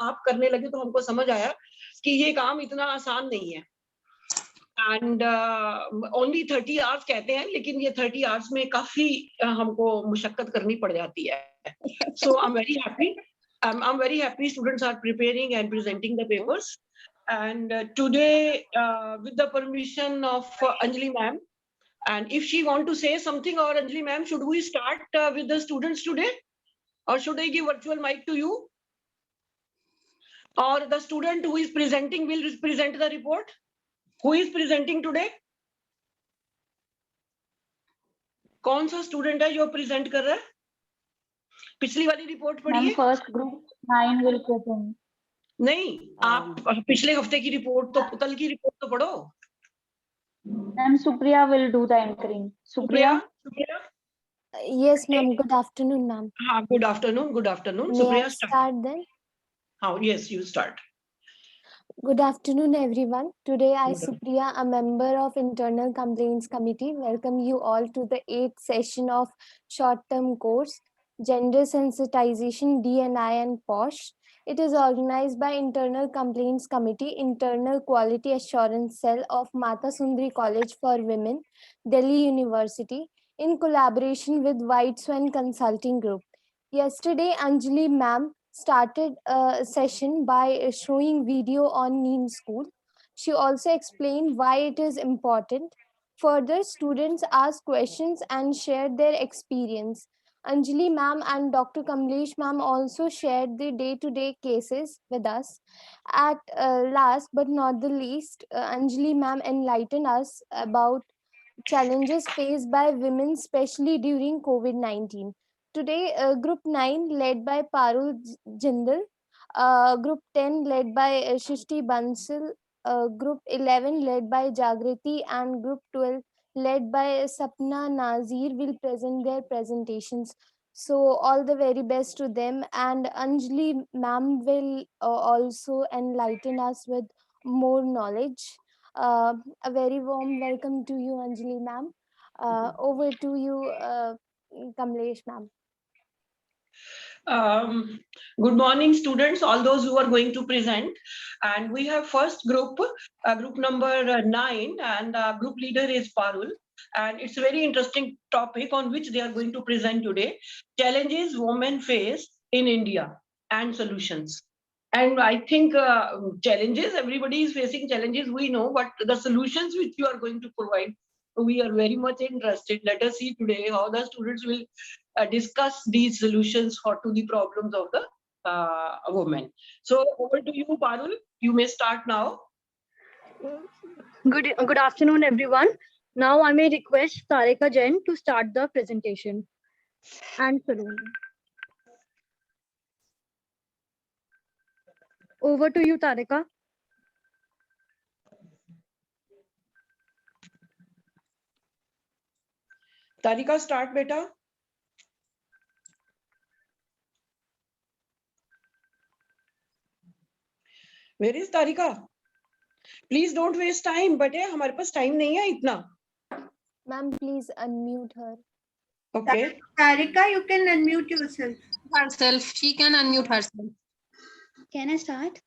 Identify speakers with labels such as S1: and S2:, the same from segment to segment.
S1: आप करने लगे तो हमको समझ आया कि ये काम इतना आसान नहीं है। एंड ओनली 30 आवर्स कहते हैं, लेकिन ये 30 आवर्स में काफ़ी हमको मुशक्कत करनी पड़ जाती है। So I'm very happy. I'm very happy students are preparing and presenting the papers. And today, with the permission of Anjali ma'am, and if she want to say something, or Anjali ma'am, should we start with the students today, or should I give virtual mic to you, or the student who is presenting will present the report? Who is presenting today? कौन सा student है जो present कर रहा है? पिछली वाली report पढ़िए।
S2: First group 9 will present.
S1: नहीं, आप पिछले हफ्ते की रिपोर्ट तो, कल की रिपोर्ट तो पढ़ो।
S2: Ma'am Supriya will do the anchoring. Supriya.
S3: Yes, ma'am. Good afternoon, ma'am.
S1: हाँ, good afternoon. Good afternoon.
S3: May
S1: Supriya,
S3: I start then?
S1: हाँ, yes, you start.
S3: Good afternoon, everyone. Today, I,
S1: Good
S3: Supriya, a member of Internal Complaints Committee, welcome you all to the 8th session of short-term course, Gender Sensitization, D&I and POSH. It is organized by Internal Complaints Committee, Internal Quality Assurance Cell of Mata Sundari College for Women, Delhi University, in collaboration with White Swan Consulting Group. Yesterday, Anjali ma'am started a session by showing video on Neem School. She also explained why it is important. Further, students asked questions and shared their experience. Anjali ma'am and Dr. Kamlesh ma'am also shared the day-to-day cases with us. At last but not the least, Anjali ma'am enlightened us about challenges faced by women, especially during COVID-19. Today, Group 9 led by Parul Jindal, Group 10 led by Shishti Bansal, Group 11 led by Jagriti, and Group 12 led by Sapna Nazir will present their presentations. So all the very best to them, and Anjali ma'am will also enlighten us with more knowledge. A very warm welcome to you, Anjali ma'am. Over to you, Kamlesh ma'am.
S1: Good morning, students, all those who are going to present. And we have first group, group number 9, and group leader is Parul. And it's a very interesting topic on which they are going to present today. Challenges women face in India and solutions. And I think challenges, everybody is facing challenges, we know, but the solutions which you are going to provide, we are very much interested. Let us see today how the students will discuss these solutions to the problems of the women. So over to you, Parul. You may start now.
S4: Good afternoon, everyone. Now I may request Tarika Jain to start the presentation. And Saloni. Over to you, Tarika.
S1: Tarika, start, beta. Where is Tarika? Please don't waste time. But हमारे पास time नहीं है इतना.
S3: Ma'am, please unmute her.
S1: Okay.
S5: Tarika, you can unmute yourself.
S6: She can unmute herself.
S5: Can I start?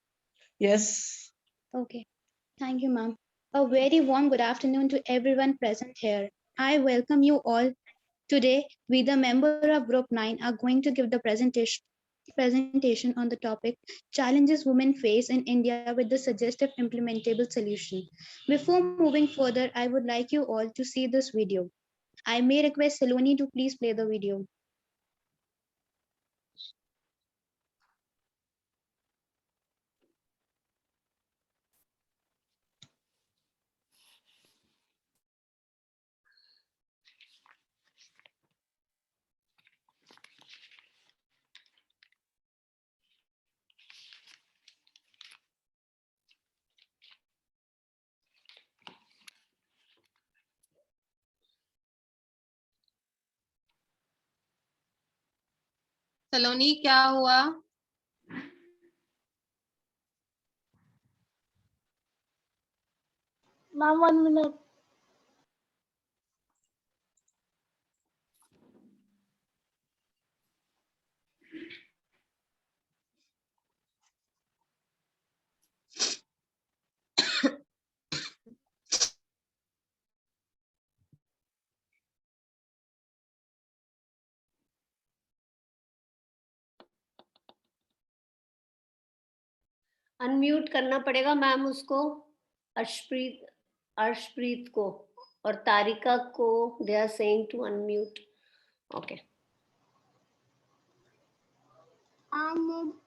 S1: Yes.
S5: Okay. Thank you, ma'am. A very warm good afternoon to everyone present here. I welcome you all. Today, we, the member of Group 9, are going to give the presentation on the topic Challenges Women Face in India with the Suggestive Implementable Solution. Before moving further, I would like you all to see this video. I may request Saloni to please play the video.
S6: सलोनी क्या हुआ?
S2: Ma'am, 1 minute.
S7: Unmute करना पड़ेगा ma'am उसको, अर्शप्रीत को, और तारिका को they are saying to unmute. Okay.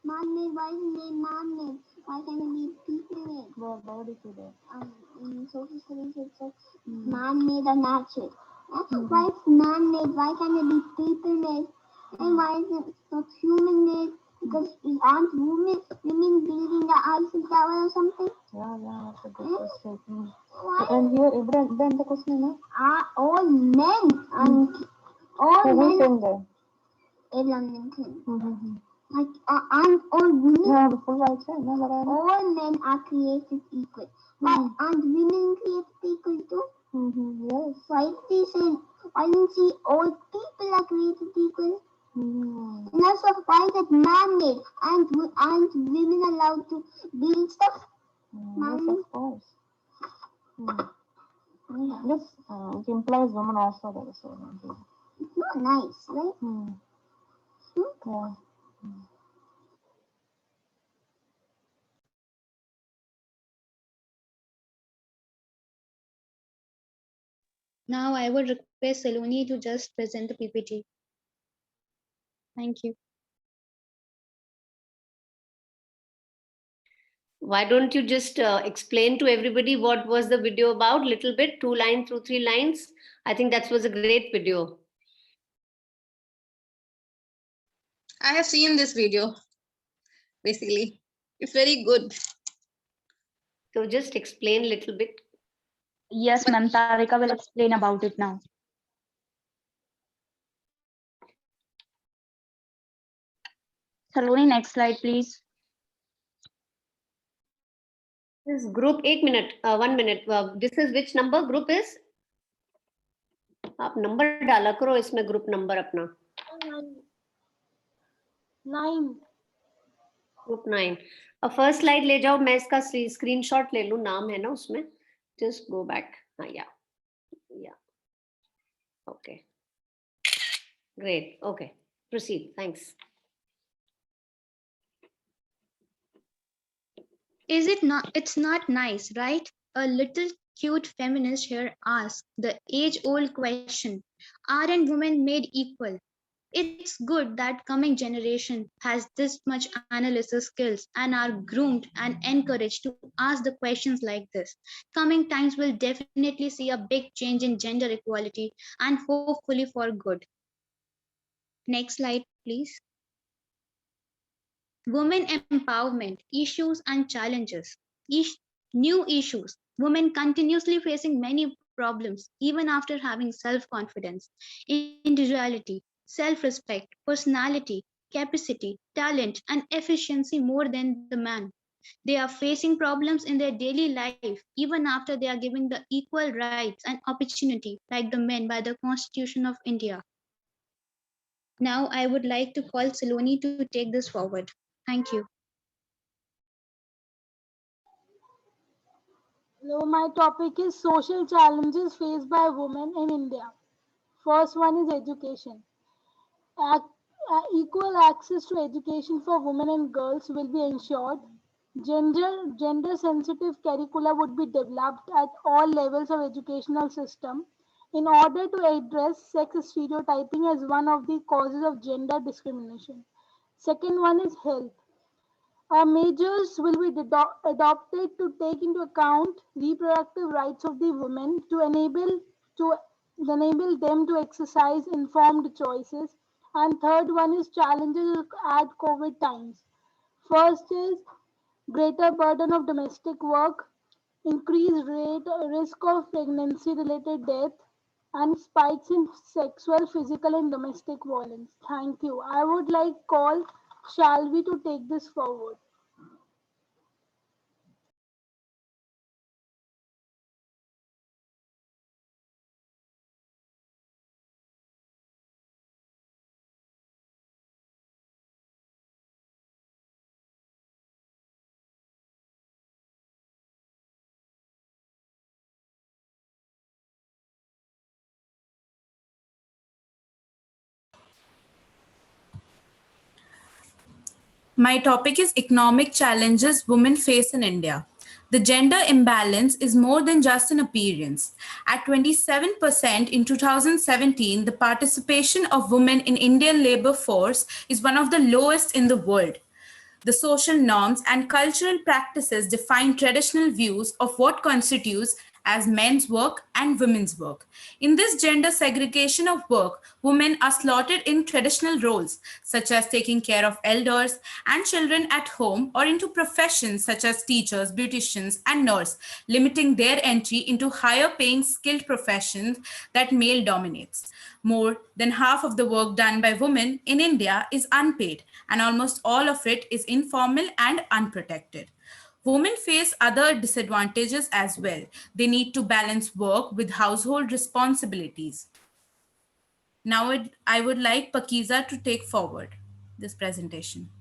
S8: Man-made, why is it man-made? Why can it be people-made? Well, what is it? In social studies, it's like man-made or natural. Why it's man-made? Why can it be people-made? And why is it not human-made? Because aren't women building the Eiffel Tower or something? Yeah, that's a good question. And here, then the question is, all men and all men. Who's in there? Abraham Lincoln. Like, and all women, all men are created equal. And women created equal too? Yes. Why didn't she all people are created equal? And also, why is it man-made and women allowed to build stuff? Yes, of course. Yes, it implies women also there. It's not nice, right? Yeah.
S5: Now I would request Saloni to just present the PPT. Thank you.
S7: Why don't you just explain to everybody what was the video about, little bit, 2 lines through 3 lines? I think that was a great video.
S6: I have seen this video. Basically, it's very good.
S7: So just explain a little bit.
S2: Yes, ma'am. Tarika will explain about it now. Saloni, next slide, please.
S7: This group, 1 minute. This is which number group is? आप number डाला करो इसमें, group number अपना.
S8: 9.
S7: Group 9. First slide ले जाओ, मैं इसका screenshot ले लूं, नाम है ना उसमें. Just go back. हाँ, या okay, great. Okay, proceed. Thanks.
S5: It's not nice, right? A little cute feminist here asks the age-old question, aren't women made equal? It's good that coming generation has this much analysis skills and are groomed and encouraged to ask the questions like this. Coming times will definitely see a big change in gender equality and hopefully for good. Next slide, please. Women empowerment, issues and challenges. New issues. Women continuously facing many problems even after having self-confidence, individuality, self-respect, personality, capacity, talent, and efficiency more than the man. They are facing problems in their daily life even after they are given the equal rights and opportunity like the men by the Constitution of India. Now I would like to call Saloni to take this forward. Thank you.
S8: Hello, my topic is social challenges faced by women in India. First one is education. Equal access to education for women and girls will be ensured. Gender sensitive curricula would be developed at all levels of educational system in order to address sex stereotyping as one of the causes of gender discrimination. Second one is health. Measures will be adopted to take into account reproductive rights of the women to enable them to exercise informed choices. And third one is challenges at COVID times. First is greater burden of domestic work, increased risk of pregnancy-related death, and spikes in sexual, physical, and domestic violence. Thank you. I would like call Shalvi to take this forward.
S9: My topic is economic challenges women face in India. The gender imbalance is more than just an appearance. At 27% in 2017, the participation of women in Indian labor force is one of the lowest in the world. The social norms and cultural practices define traditional views of what constitutes as men's work and women's work. In this gender segregation of work, women are slotted in traditional roles, such as taking care of elders and children at home, or into professions such as teachers, beauticians, and nurse, limiting their entry into higher paying skilled professions that male dominates. More than half of the work done by women in India is unpaid, and almost all of it is informal and unprotected. Women face other disadvantages as well. They need to balance work with household responsibilities. Now I would like Pakiza to take forward this presentation.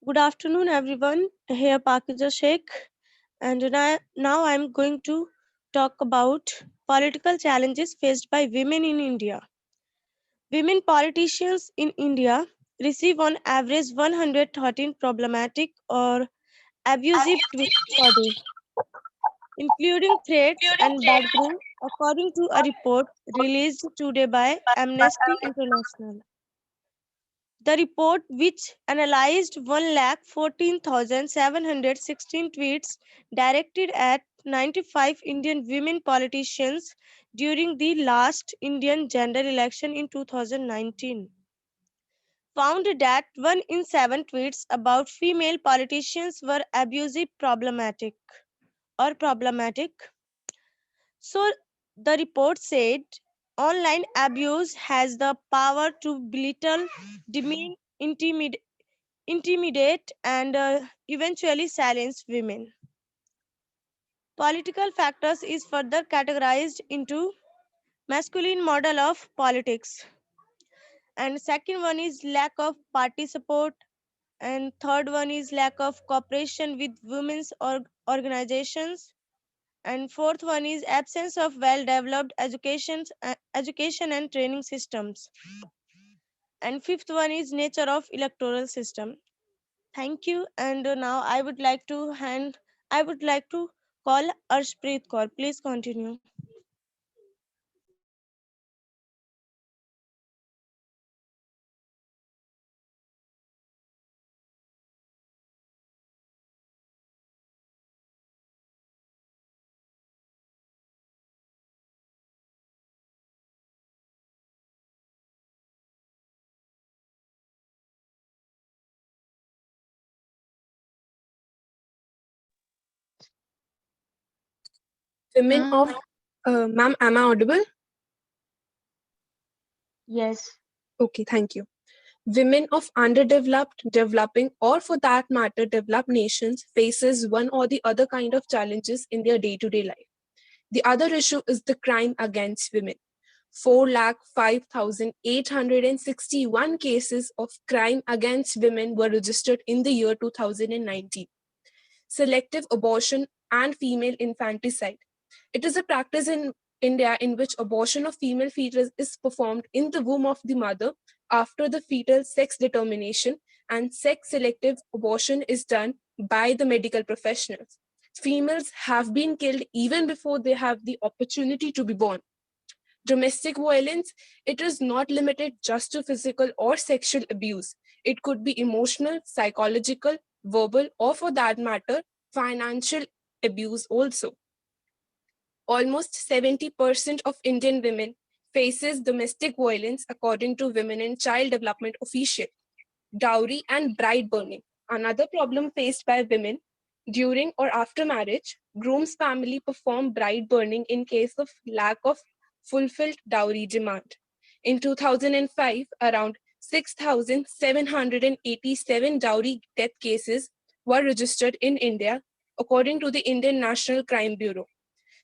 S10: Good afternoon, everyone. Here Pakiza Sheikh, and now I'm going to talk about political challenges faced by women in India. Women politicians in India receive on average 113 problematic or abusive tweets per day, including threats and badgering, according to a report released today by Amnesty International. The report, which analyzed 1,14,716 tweets directed at 95 Indian women politicians during the last Indian general election in 2019, found that 1 in 7 tweets about female politicians were abusive, problematic. So the report said online abuse has the power to belittle, demean, intimidate, and eventually silence women. Political factors is further categorized into masculine model of politics, and second one is lack of party support, and third one is lack of cooperation with women's organizations, and fourth one is absence of well developed education and training systems, and fifth one is nature of electoral system. Thank you. And now I would like to call Arshpreet Kaur. Please continue.
S11: Women of, ma'am, am I audible?
S2: Yes.
S11: Okay, thank you. Women of underdeveloped, developing, or for that matter, developed nations faces one or the other kind of challenges in their day-to-day life. The other issue is the crime against women. 4,05,861 cases of crime against women were registered in the year 2019. Selective abortion and female infanticide. It is a practice in India in which abortion of female fetus is performed in the womb of the mother after the fetal sex determination, and sex-selective abortion is done by the medical professionals. Females have been killed even before they have the opportunity to be born. Domestic violence, it is not limited just to physical or sexual abuse. It could be emotional, psychological, verbal, or for that matter, financial abuse also. Almost 70% of Indian women faces domestic violence according to Women and Child Development Official. Dowry and bride burning. Another problem faced by women during or after marriage, groom's family perform bride burning in case of lack of fulfilled dowry demand. In 2005, around 6,787 dowry death cases were registered in India, according to the Indian National Crime Bureau.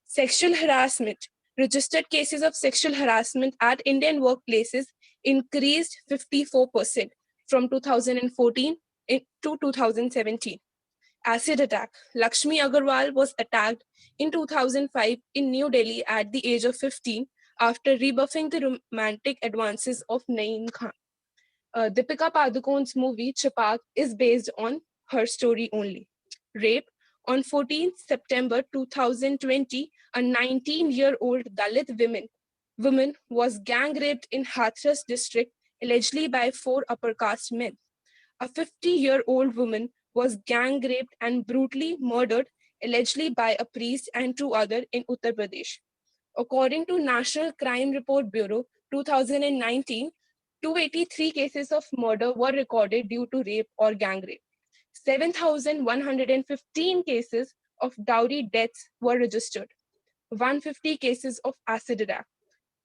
S11: Sexual harassment. Registered cases of sexual harassment at Indian workplaces increased 54% from 2014 to 2017. Acid attack. Lakshmi Agarwal was attacked in 2005 in New Delhi at the age of 15 after rebuffing the romantic advances of Naeem Khan. Deepika Padukone's movie Chapak is based on her story only. Rape. On 14th September 2020, a 19-year-old Dalit woman was gang raped in Hathras district, allegedly by 4 upper caste men. A 50-year-old woman was gang raped and brutally murdered, allegedly by a priest and 2 others in Uttar Pradesh. According to National Crime Report Bureau 2019, 283 cases of murder were recorded due to rape or gang rape. 7,115 cases of dowry deaths were registered. 150 cases of acid attack.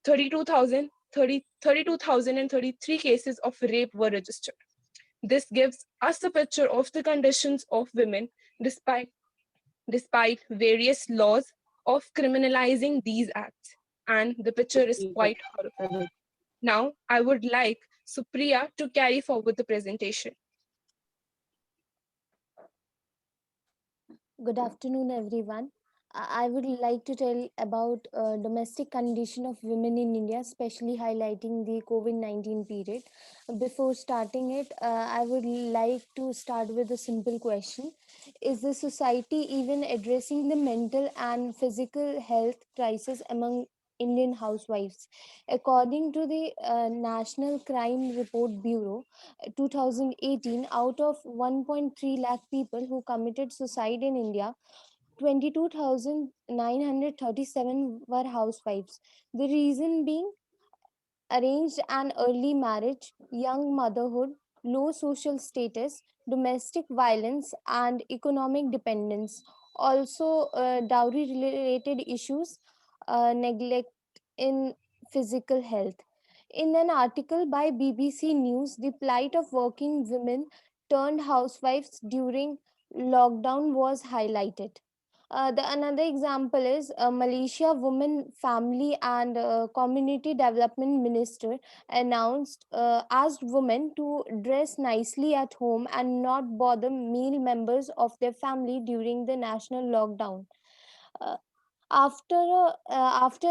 S11: 32,033 cases of rape were registered. This gives us a picture of the conditions of women despite various laws of criminalizing these acts. And the picture is quite horrifying. Now, I would like Supriya to carry forward the presentation.
S3: Good afternoon, everyone. I would like to tell about domestic condition of women in India, especially highlighting the COVID-19 period. Before starting it, I would like to start with a simple question. Is the society even addressing the mental and physical health crisis among Indian housewives? According to the National Crime Report Bureau, 2018, out of 1.3 lakh people who committed suicide in India, 22,937 were housewives. The reason being arranged and early marriage, young motherhood, low social status, domestic violence, and economic dependence. Also, dowry related issues, neglect in physical health. In an article by BBC News, the plight of working women turned housewives during lockdown was highlighted. The another example is Malaysia Women Family and Community Development Minister announced asked women to dress nicely at home and not bother male members of their family during the national lockdown. Uh, after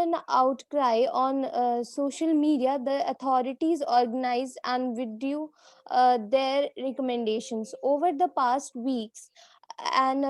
S3: an outcry on social media, the authorities organized and withdrew their recommendations over the past weeks, and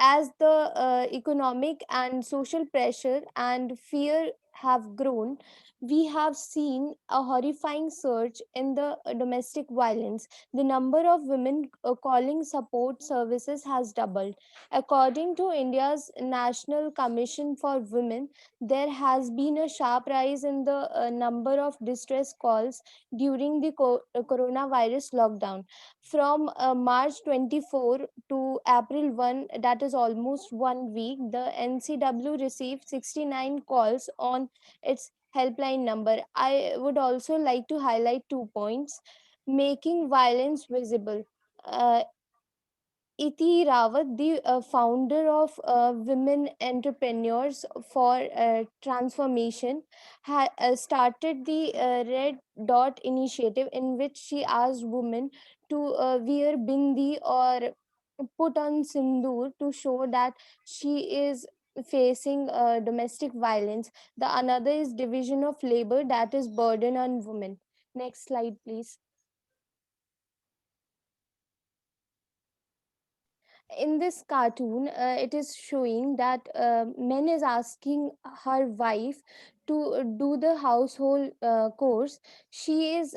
S3: as the economic and social pressure and fear have grown, we have seen a horrifying surge in the domestic violence. The number of women calling support services has doubled. According to India's National Commission for Women, there has been a sharp rise in the number of distress calls during the coronavirus lockdown. From March 24 to April 1, that is almost 1 week, the NCW received 69 calls on its helpline number. I would also like to highlight 2 points. Making violence visible. Iti Rawat, the founder of Women Entrepreneurs for Transformation, started the Red Dot initiative, in which she asked women to wear bindi or put on sindoor to show that she is facing domestic violence. The another is division of labor, that is burden on women. Next slide, please. In this cartoon, it is showing that men is asking her wife to do the household chores. She is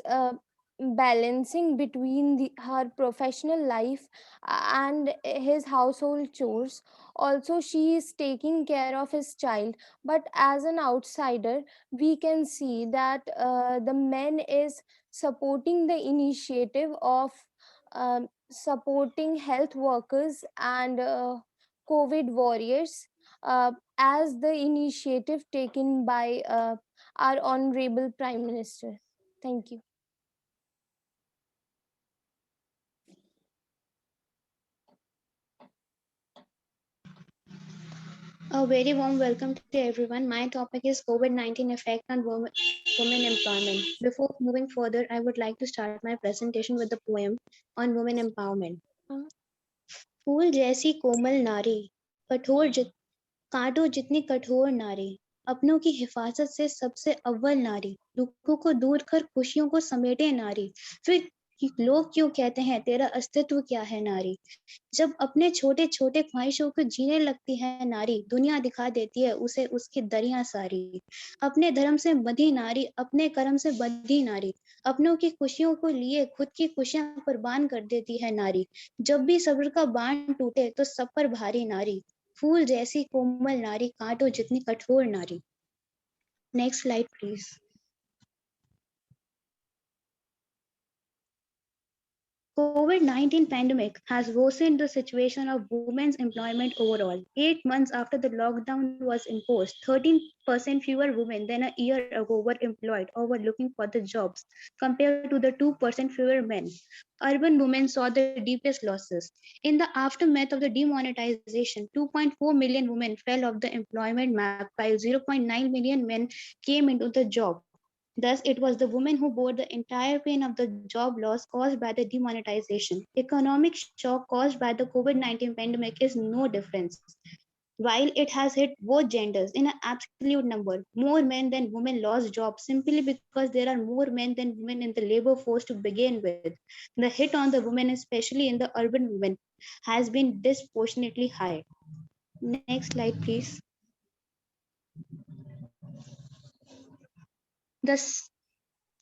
S3: balancing between her professional life and his household chores. Also, she is taking care of his child, but as an outsider we can see that the man is supporting the initiative of supporting health workers and COVID warriors, as the initiative taken by our Honorable Prime Minister. Thank you.
S5: A very warm welcome to everyone. My topic is COVID-19 effect on women empowerment. Before moving further, I would like to start my presentation with a poem on women empowerment. फूल जैसी कोमल नारी, कांटों जितनी कठोर नारी, अपनों की हिफाजत से सबसे अव्वल नारी, दुखों को दूर कर खुशियों को समेटे नारी। फिर लोग क्यों कहते हैं तेरा अस्तित्व क्या है नारी? जब अपने छोटे छोटे ख्वाहिशों को जीने लगती है नारी, दुनिया दिखा देती है उसे उसकी दरिया सारी। अपने धर्म से बंधी नारी, अपने कर्म से बंधी नारी, अपनों की खुशियों को लिए खुद की खुशियां कुर्बान कर देती है नारी। जब भी सब्र का बांध टूटे तो सब पर भारी नारी, फूल जैसी कोमल नारी, कांटों जितनी कठोर नारी। Next slide please. COVID-19 pandemic has worsened the situation of women's employment overall. 8 months after the lockdown was imposed, 13% fewer women than a year ago were employed or were looking for the jobs, compared to the 2% fewer men. Urban women saw the deepest losses. In the aftermath of the demonetization, 2.4 million women fell off the employment map, while 0.9 million men came into the job. Thus, it was the women who bore the entire pain of the job loss caused by the demonetization. Economic shock caused by the COVID-19 pandemic is no difference. While it has hit both genders in an absolute number, more men than women lost jobs simply because there are more men than women in the labor force to begin with. The hit on the women, especially in the urban women, has been disproportionately high. Next slide, please.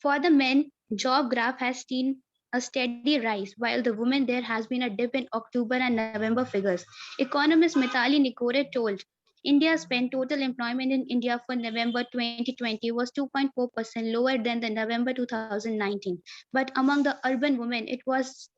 S5: For the men, job graph has seen a steady rise, while the women there has been a dip in October and November figures. Economist Mithali Nikore told, India's spent total employment in India for November 2020 was 2.4% lower than the November 2019. But among the urban women, it was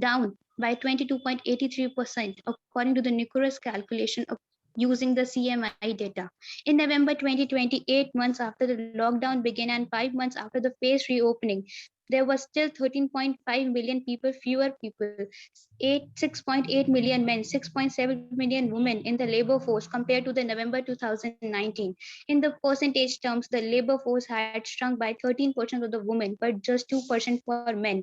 S5: down by 22.83%, according to the Nikore's calculation of using the CMI data. In November 2020, 8 months after the lockdown began and 5 months after the phased reopening, there was still 13.5 million fewer people, 6.8 million men, 6.7 million women in the labor force compared to the November 2019. In the percentage terms, the labor force had shrunk by 13% of the women, but just 2% for men.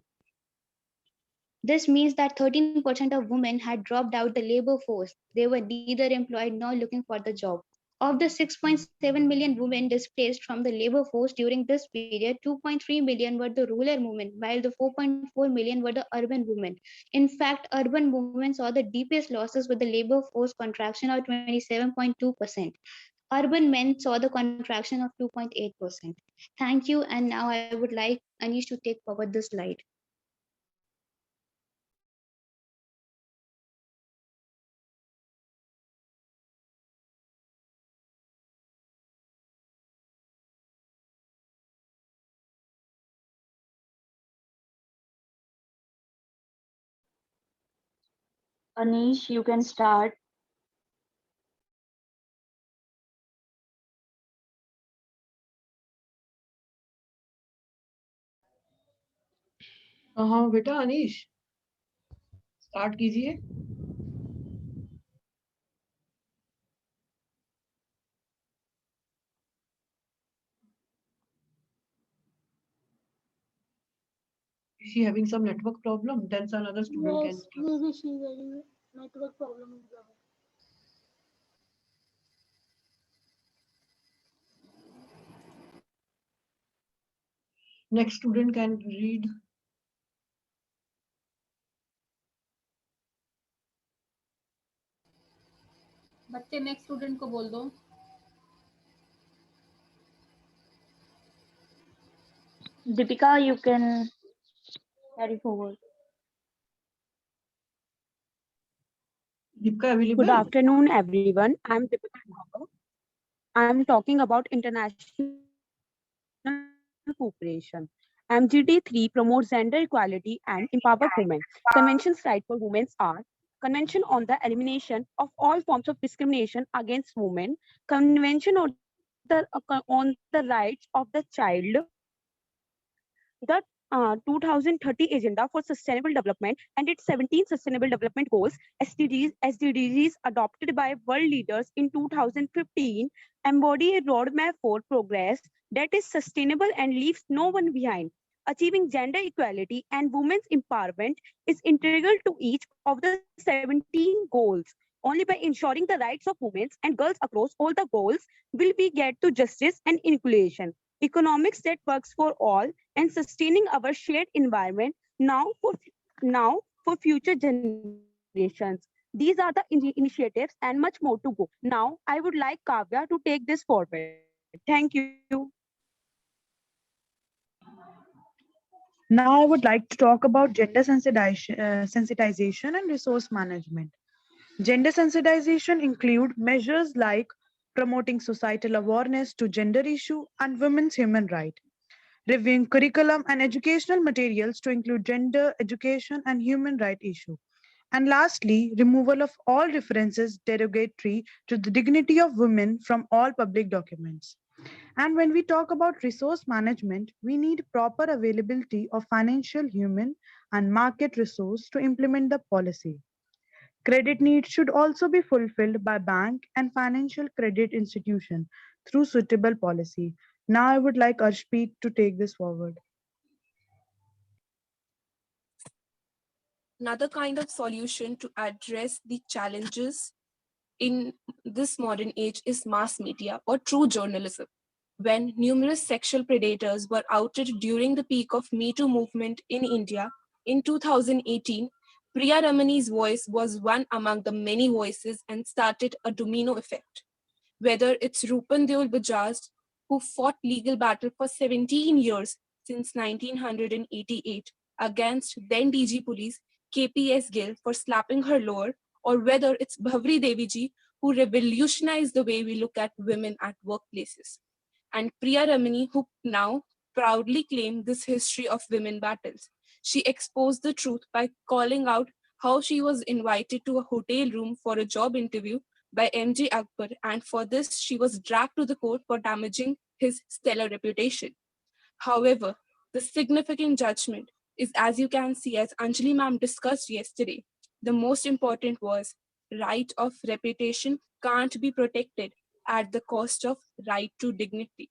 S5: This means that 13% of women had dropped out the labor force. They were neither employed nor looking for the job. Of the 6.7 million women displaced from the labor force during this period, 2.3 million were the rural women, while the 4.4 million were the urban women. In fact, urban women saw the deepest losses with the labor force contraction of 27.2%. Urban men saw the contraction of 2.8%. Thank you, and now I would like Anish to take forward the slide.
S2: Anish, you can start.
S1: हाँ बेटा Anish start कीजिए. Is she having some network problem? Then another student can start.
S8: Maybe she having network problem.
S1: Next student can read.
S12: बच्चे next student को बोल दो.
S2: Deepika, you can carry forward.
S1: Deepika available?
S13: Good afternoon, everyone. I'm Deepika Bhagwat. I'm talking about international cooperation. MGD3 promotes gender equality and empowers women. Convention's right for women are Convention on the Elimination of All Forms of Discrimination Against Women, Convention on the Rights of the Child, the 2030 Agenda for Sustainable Development and its 17 Sustainable Development Goals, SDGs adopted by world leaders in 2015, embody a roadmap for progress that is sustainable and leaves no one behind. Achieving gender equality and women's empowerment is integral to each of the 17 goals. Only by ensuring the rights of women and girls across all the goals will we get to justice and inclusion. Economics that works for all and sustaining our shared environment now for future generations. These are the initiatives and much more to go. Now, I would like Kavya to take this forward. Thank you.
S14: Now, I would like to talk about gender sensitization and resource management. Gender sensitization include measures like promoting societal awareness to gender issue and women's human right, reviewing curriculum and educational materials to include gender education and human right issue, and lastly, removal of all references derogatory to the dignity of women from all public documents. And when we talk about resource management, we need proper availability of financial, human, and market resource to implement the policy. Credit needs should also be fulfilled by bank and financial credit institution through suitable policy. Now I would like Arshpreet to take this forward.
S11: Another kind of solution to address the challenges in this modern age is mass media or true journalism. When numerous sexual predators were outed during the peak of Me Too movement in India in 2018, Priya Ramani's voice was one among the many voices and started a domino effect. Whether it's Rupan Deol Bajaj, who fought legal battle for 17 years since 1988 against then DG Police KPS Gill for slapping her lower, or whether it's Bhavri Devi ji, who revolutionized the way we look at women at workplaces, and Priya Ramani, who now proudly claimed this history of women battles. She exposed the truth by calling out how she was invited to a hotel room for a job interview by MJ Akbar, and for this she was dragged to the court for damaging his stellar reputation. However, the significant judgment is, as you can see, as Anjali ma'am discussed yesterday, the most important was right of reputation can't be protected at the cost of right to dignity.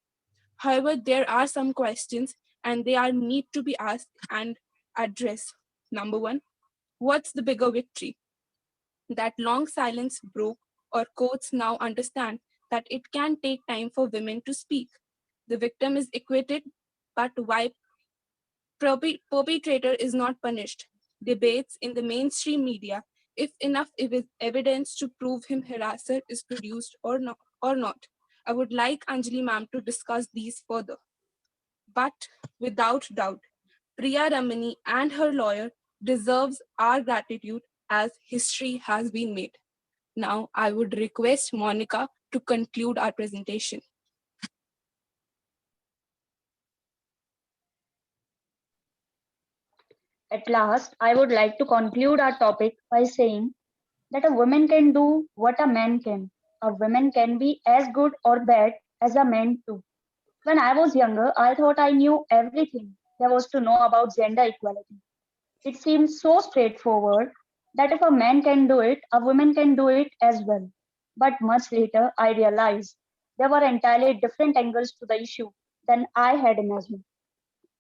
S11: However, there are some questions and they are need to be asked and addressed. Number one, what's the bigger victory? That long silence broke, or courts now understand that it can take time for women to speak. The victim is acquitted, but why perpetrator is not punished? Debates in the mainstream media if enough evidence to prove him harasser is produced or not. I would like Anjali ma'am to discuss these further. But without doubt, Priya Ramani and her lawyer deserves our gratitude as history has been made. Now I would request Monica to conclude our presentation.
S2: At last, I would like to conclude our topic by saying that a woman can do what a man can. A woman can be as good or bad as a man too. When I was younger, I thought I knew everything there was to know about gender equality. It seemed so straightforward that if a man can do it, a woman can do it as well. But much later, I realized there were entirely different angles to the issue than I had imagined.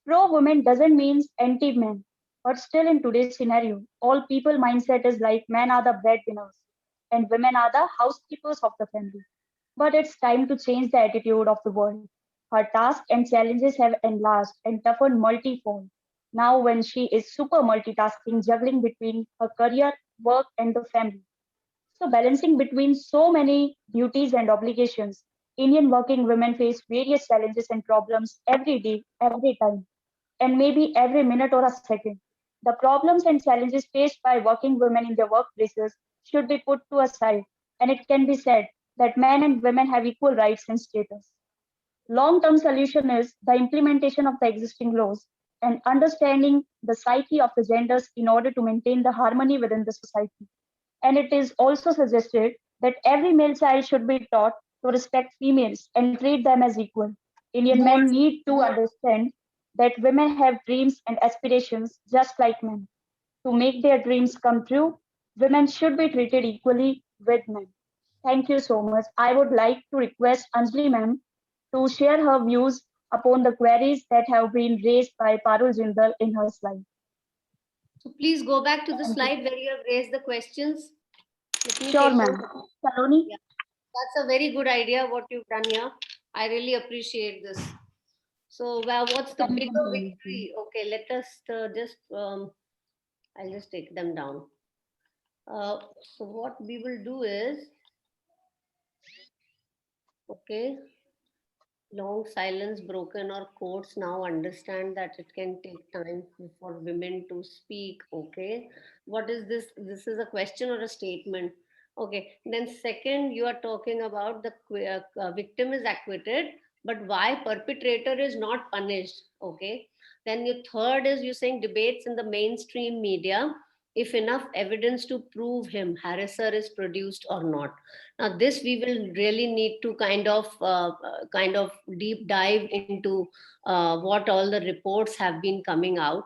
S2: Pro-woman doesn't mean anti-men, but still in today's scenario, all people mindset is like men are the breadwinners and women are the housekeepers of the family. But it's time to change the attitude of the world. Her tasks and challenges have enlarged and toughened multifold. Now, when she is super multitasking, juggling between her career, work, and the family. So, balancing between so many duties and obligations, Indian working women face various challenges and problems every day, every time, and maybe every minute or a second. The problems and challenges faced by working women in their workplaces should be put to a side, and it can be said that men and women have equal rights and status. Long-term solution is the implementation of the existing laws and understanding the psyche of the genders in order to maintain the harmony within the society. And it is also suggested that every male child should be taught to respect females and treat them as equal. Indian men need to understand that women have dreams and aspirations just like men. To make their dreams come true, women should be treated equally with men. Thank you so much. I would like to request Anjali ma'am to share her views upon the queries that have been raised by Parul Jindal in her slide.
S7: So please go back to the
S2: Thank you.
S7: slide where you have raised the questions. Let me
S2: Sure,
S7: take
S2: ma'am.
S7: those.
S2: Saloni?
S7: Yeah, that's a very good idea what you've done here. I really appreciate this. So, well, what's the
S2: Thank you,
S7: bigger
S2: ma'am.
S7: victory? Okay, let us I'll just take them down. So what we will do is, okay, long silence broken or courts now understand that it can take time for women to speak. Okay, what is this? This is a question or a statement. Okay, then second, you are talking about the victim is acquitted, but why perpetrator is not punished. Okay, then your third is you saying debates in the mainstream media, if enough evidence to prove him harasser is produced or not. Now this we will really need to kind of deep dive into what all the reports have been coming out,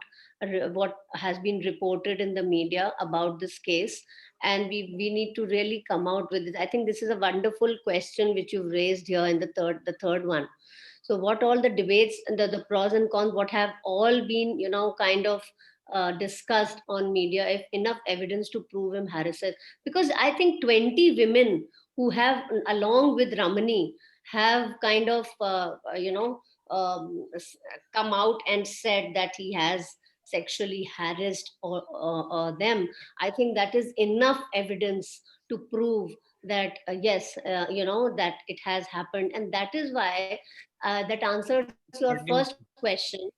S7: what has been reported in the media about this case, and we need to really come out with it. I think this is a wonderful question which you've raised here in the third one. So what all the debates and the pros and cons, what have all been, kind of discussed on media, if enough evidence to prove him harasser. Because I think 20 women who have, along with Ramani, have kind of, come out and said that he has sexually harassed or them. I think that is enough evidence to prove that yes, that it has happened, and that is why that answers your first question.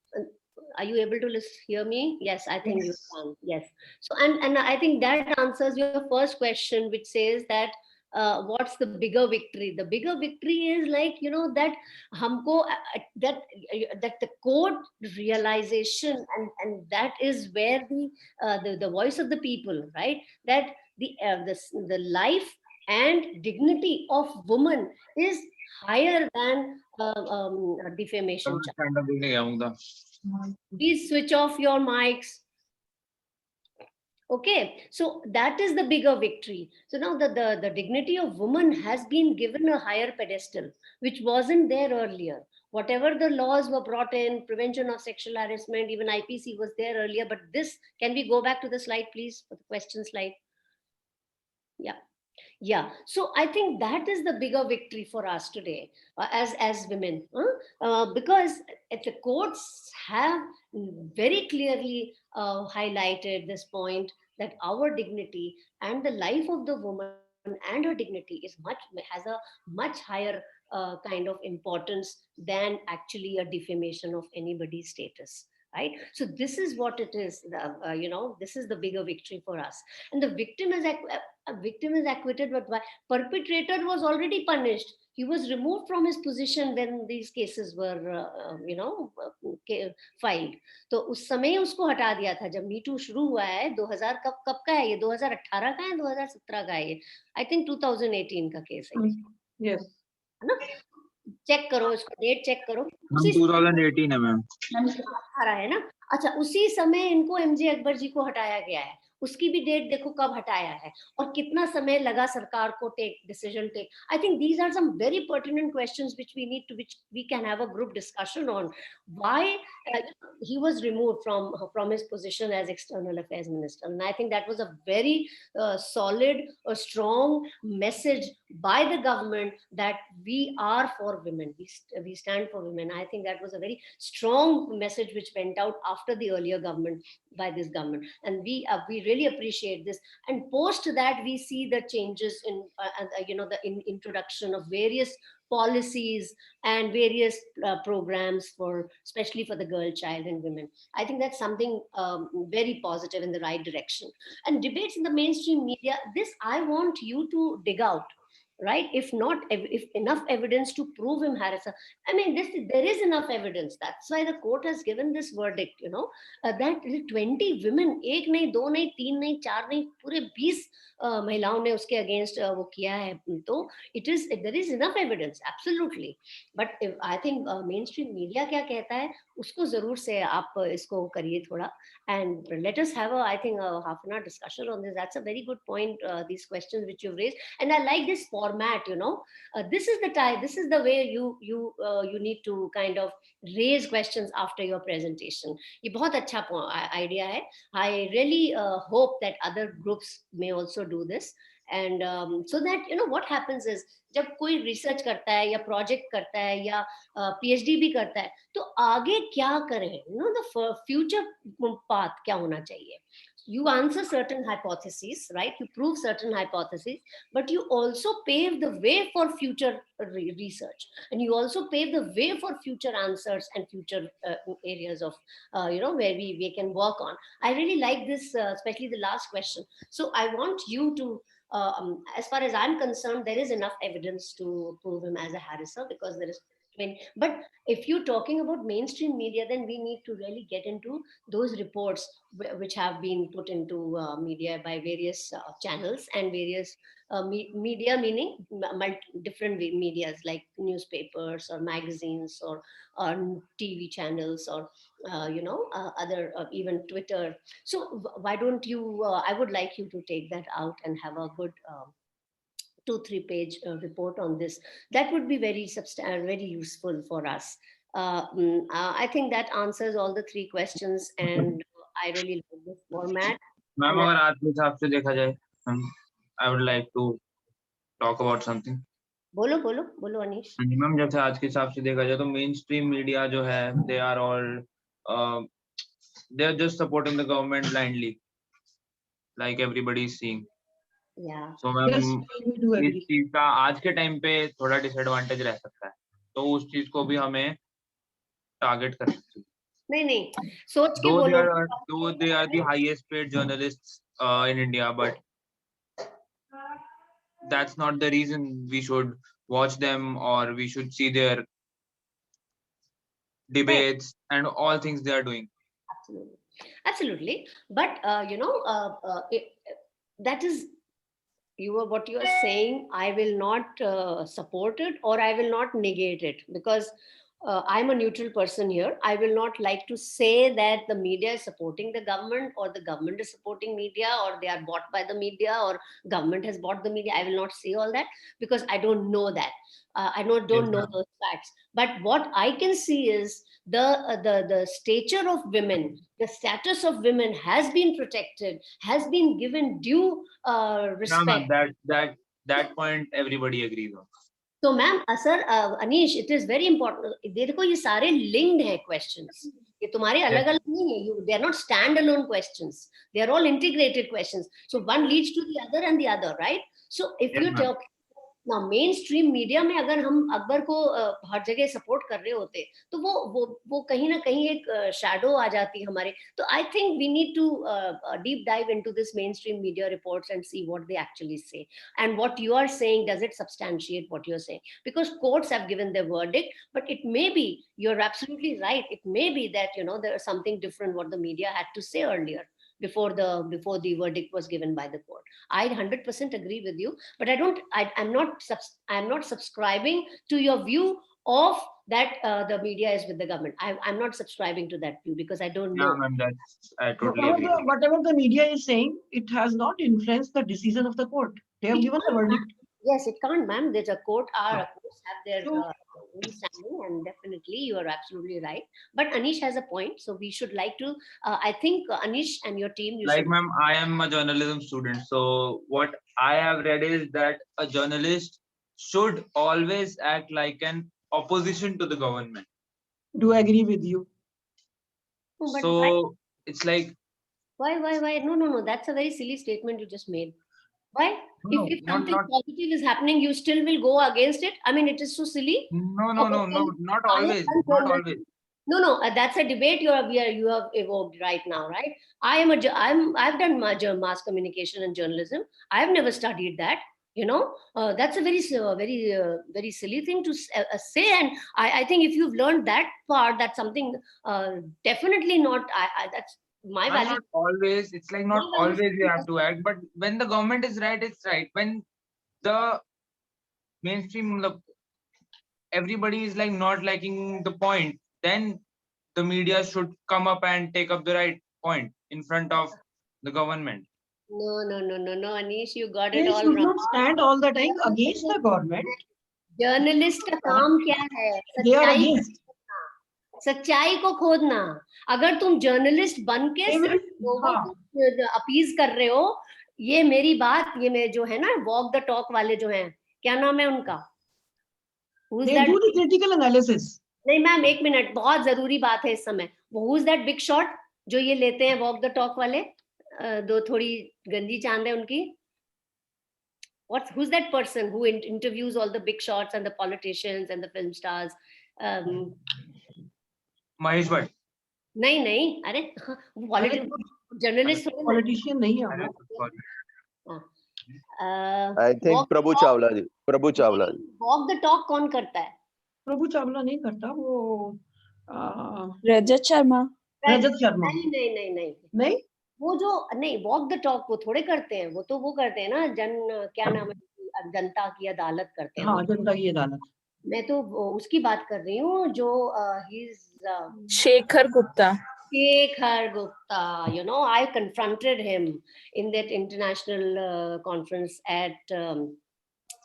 S7: Are you able to hear me? Yes, I think you can. Yes. So, and I think that answers your first question, which says that what's the bigger victory? The bigger victory is like, that humko, that the court realization, and that is where the voice of the people, right? That the life and dignity of woman is higher than defamation charge. Please switch off your mics. Okay, so that is the bigger victory. So now the dignity of woman has been given a higher pedestal, which wasn't there earlier. Whatever the laws were brought in, prevention of sexual harassment, even IPC was there earlier, but this, can we go back to the slide, please, for the question slide? Yeah, so I think that is the bigger victory for us today, as women, because the courts have very clearly highlighted this point, that our dignity and the life of the woman and her dignity has a much higher kind of importance than actually a defamation of anybody's status. Right, so this is what it is. This is the bigger victory for us, and the victim is acquitted, but why? Perpetrator was already punished. He was removed from his position when these cases were filed. तो उस समय उसको हटा दिया था जब me too शुरू हुआ है. 2000 कब का है ये? 2018 का है, 2017 का है ये? I think 2018 का केस है.
S1: Yes.
S7: है ना? चेक करो इसको, डेट चेक करो.
S15: 2018 है मैम.
S7: 18 है ना? अच्छा, उसी समय इनको एमजे अकबर जी को हटाया गया है. उसकी भी डेट देखो कब हटाया है और कितना समय लगा सरकार को decision take. I think these are some very pertinent questions which we can have a group discussion on. Why he was removed from his position as external affairs minister, and I think that was a very solid, a strong message by the government that we are for women, we stand for women. I think that was a very strong message which went out after the earlier government, by this government, and we really appreciate this. And post that, we see the changes in the introduction of various policies and various programs especially for the girl child and women. I think that's something very positive in the right direction. And debates in the mainstream media, this I want you to dig out, right? If enough evidence to prove him harasser. I mean, there is enough evidence. That's why the court has given this verdict, that 20 women, एक नहीं, दो नहीं, तीन नहीं, चार नहीं, पूरे 20 महिलाओं ने उसके अगेंस्ट वो किया है. तो there is enough evidence, absolutely. But I think mainstream media क्या कहता है, उसको जरूर से आप इसको करिए थोड़ा, and let us have I think a half an hour discussion on this. That's a very good point, these questions which you've raised, and I like this format, this is the time, this is the way you need to kind of raise questions after your presentation. ये बहुत अच्छा idea है. I really hope that other groups may also do this. And so that what happens is, जब कोई research करता है या project करता है या PhD भी करता है, तो आगे क्या करें, the future path क्या होना चाहिए. You answer certain hypotheses, right? You prove certain hypotheses, but you also pave the way for future research, and you also pave the way for future answers and future areas of, where we can work on. I really like this, especially the last question. So I want you to, as far as I'm concerned, there is enough evidence to prove him as a harasser, because there is. But if you're talking about mainstream media, then we need to really get into those reports which have been put into media by various channels and various media, meaning different medias like newspapers or magazines or TV channels or other even Twitter. So why don't you? I would like you to take that out and have a good 2-3 page report on this. That would be very very useful for us. I think that answers all the 3 questions, and I really like this format.
S15: Ma'am, अगर आज के हिसाब से देखा जाए, I would like to talk about something.
S7: बोलो Anish.
S15: Ma'am, जब से आज के हिसाब से देखा जाए तो मेन स्ट्रीम मीडिया जो है, they are all they are just supporting the government blindly, like everybody is seeing.
S7: Yeah.
S15: So ma'am, इस चीज का आज के टाइम पे थोड़ा डिसएडवांटेज रह सकता है, तो उस चीज को भी हमें टारगेट कर सकते हैं.
S7: नहीं सोच के बोलो.
S15: Though they are the highest paid journalists in India, but that's not the reason we should watch them or we should see their debates and all things they are doing.
S7: Absolutely. But that is what you are saying. I will not support it, or I will not negate it, because I'm a neutral person here. I will not like to say that the media is supporting the government, or the government is supporting media, or they are bought by the media, or government has bought the media. I will not say all that, because I don't know that. I don't know those facts. But what I can see is the stature of women, the status of women has been protected, has been given due respect.
S15: No, that point everybody agrees on.
S7: So ma'am, sir, Anish, it is very important. देखो ये सारे linked हैं questions. ये तुम्हारे अलग-अलग नहीं है. They are not standalone questions. They are all integrated questions. So one leads to the other and the other, right? So if you talk now mainstream media में अगर हम अकबर को हर जगह सपोर्ट कर रहे होते, तो वो कहीं ना कहीं एक shadow आ जाती हमारे. तो I think we need to deep dive into this mainstream media reports and see what they actually say, and what you are saying, does it substantiate what you're saying? Because courts have given their verdict, but it may be, you're absolutely right, it may be that there is something different what the media had to say earlier, before the verdict was given by the court. I 100% agree with you, but I'm not subscribing to your view of that the media is with the government. I'm not subscribing to that view, because I don't know.
S15: Yeah, ma'am, I totally agree.
S1: Whatever the media is saying, it has not influenced the decision of the court. They have given the verdict.
S7: Yes, it can't, ma'am. There's a court. Our courts have their own standing, and definitely you are absolutely right. But Anish has a point, so we should like to. I think Anish and your team.
S15: Like, ma'am, I am a journalism student, so what I have read is that a journalist should always act like an opposition to the government.
S1: Do agree with you.
S7: No, but
S15: so it's like.
S7: Why? No. That's a very silly statement you just made. Why?
S15: No,
S7: if something positive is happening, you still will go against it? I mean, it is so silly.
S15: No, not always. Not always.
S7: No, that's a debate you have evoked right now, right? I've done mass communication and journalism. I've never studied that. That's a very silly thing to say. And I think if you've learned that part, that's something definitely not. That's my value.
S15: Not always. It's like not always you have to act, but when the government is right, it's right. When the mainstream, everybody is like not liking the point, then the media should come up and take up the right point in front of the government.
S7: No, Anish, you got
S1: They
S7: it all
S1: should
S7: wrong.
S1: not stand all the time against the government.
S7: Journalist का काम क्या है?
S1: They are
S7: सच्चाई
S1: against.
S7: सच्चाई को खोदना. अगर तुम जर्नलिस्ट बन के
S1: They will-
S7: सिर्फ लोगों को अपीज कर रहे हो, ये मेरी बात, ये मेरे जो है ना वॉक द टॉक वाले जो हैं, क्या नाम है उनका?
S1: They do the critical analysis.
S7: नहीं मैम, एक मिनट, बहुत जरूरी बात है इस समय. वो who's that big shot जो ये लेते हैं वॉक द टॉक वाले, दो थोड़ी गंदी चांद है उनकी. Who's that person who interviews all the big shots and the politicians and the film stars?
S15: Mahesh Bhatt.
S7: नहीं, अरे जर्नलिस्ट
S1: Politician नहीं है.
S16: I think Prabhu Chawla ji.
S7: Walk the talk कौन करता है?
S1: प्रभु चावला नहीं करता, वो
S10: रजत शर्मा.
S7: नहीं, वो जो नहीं वॉक द टॉक वो थोड़े करते हैं, वो तो वो करते हैं ना क्या नाम है, जनता की अदालत करते हैं.
S1: हाँ, जनता की अदालत.
S7: मैं तो उसकी बात कर रही हूँ जो
S10: Shekhar Gupta.
S7: Shekhar Gupta, you know, I confronted him in that international conference at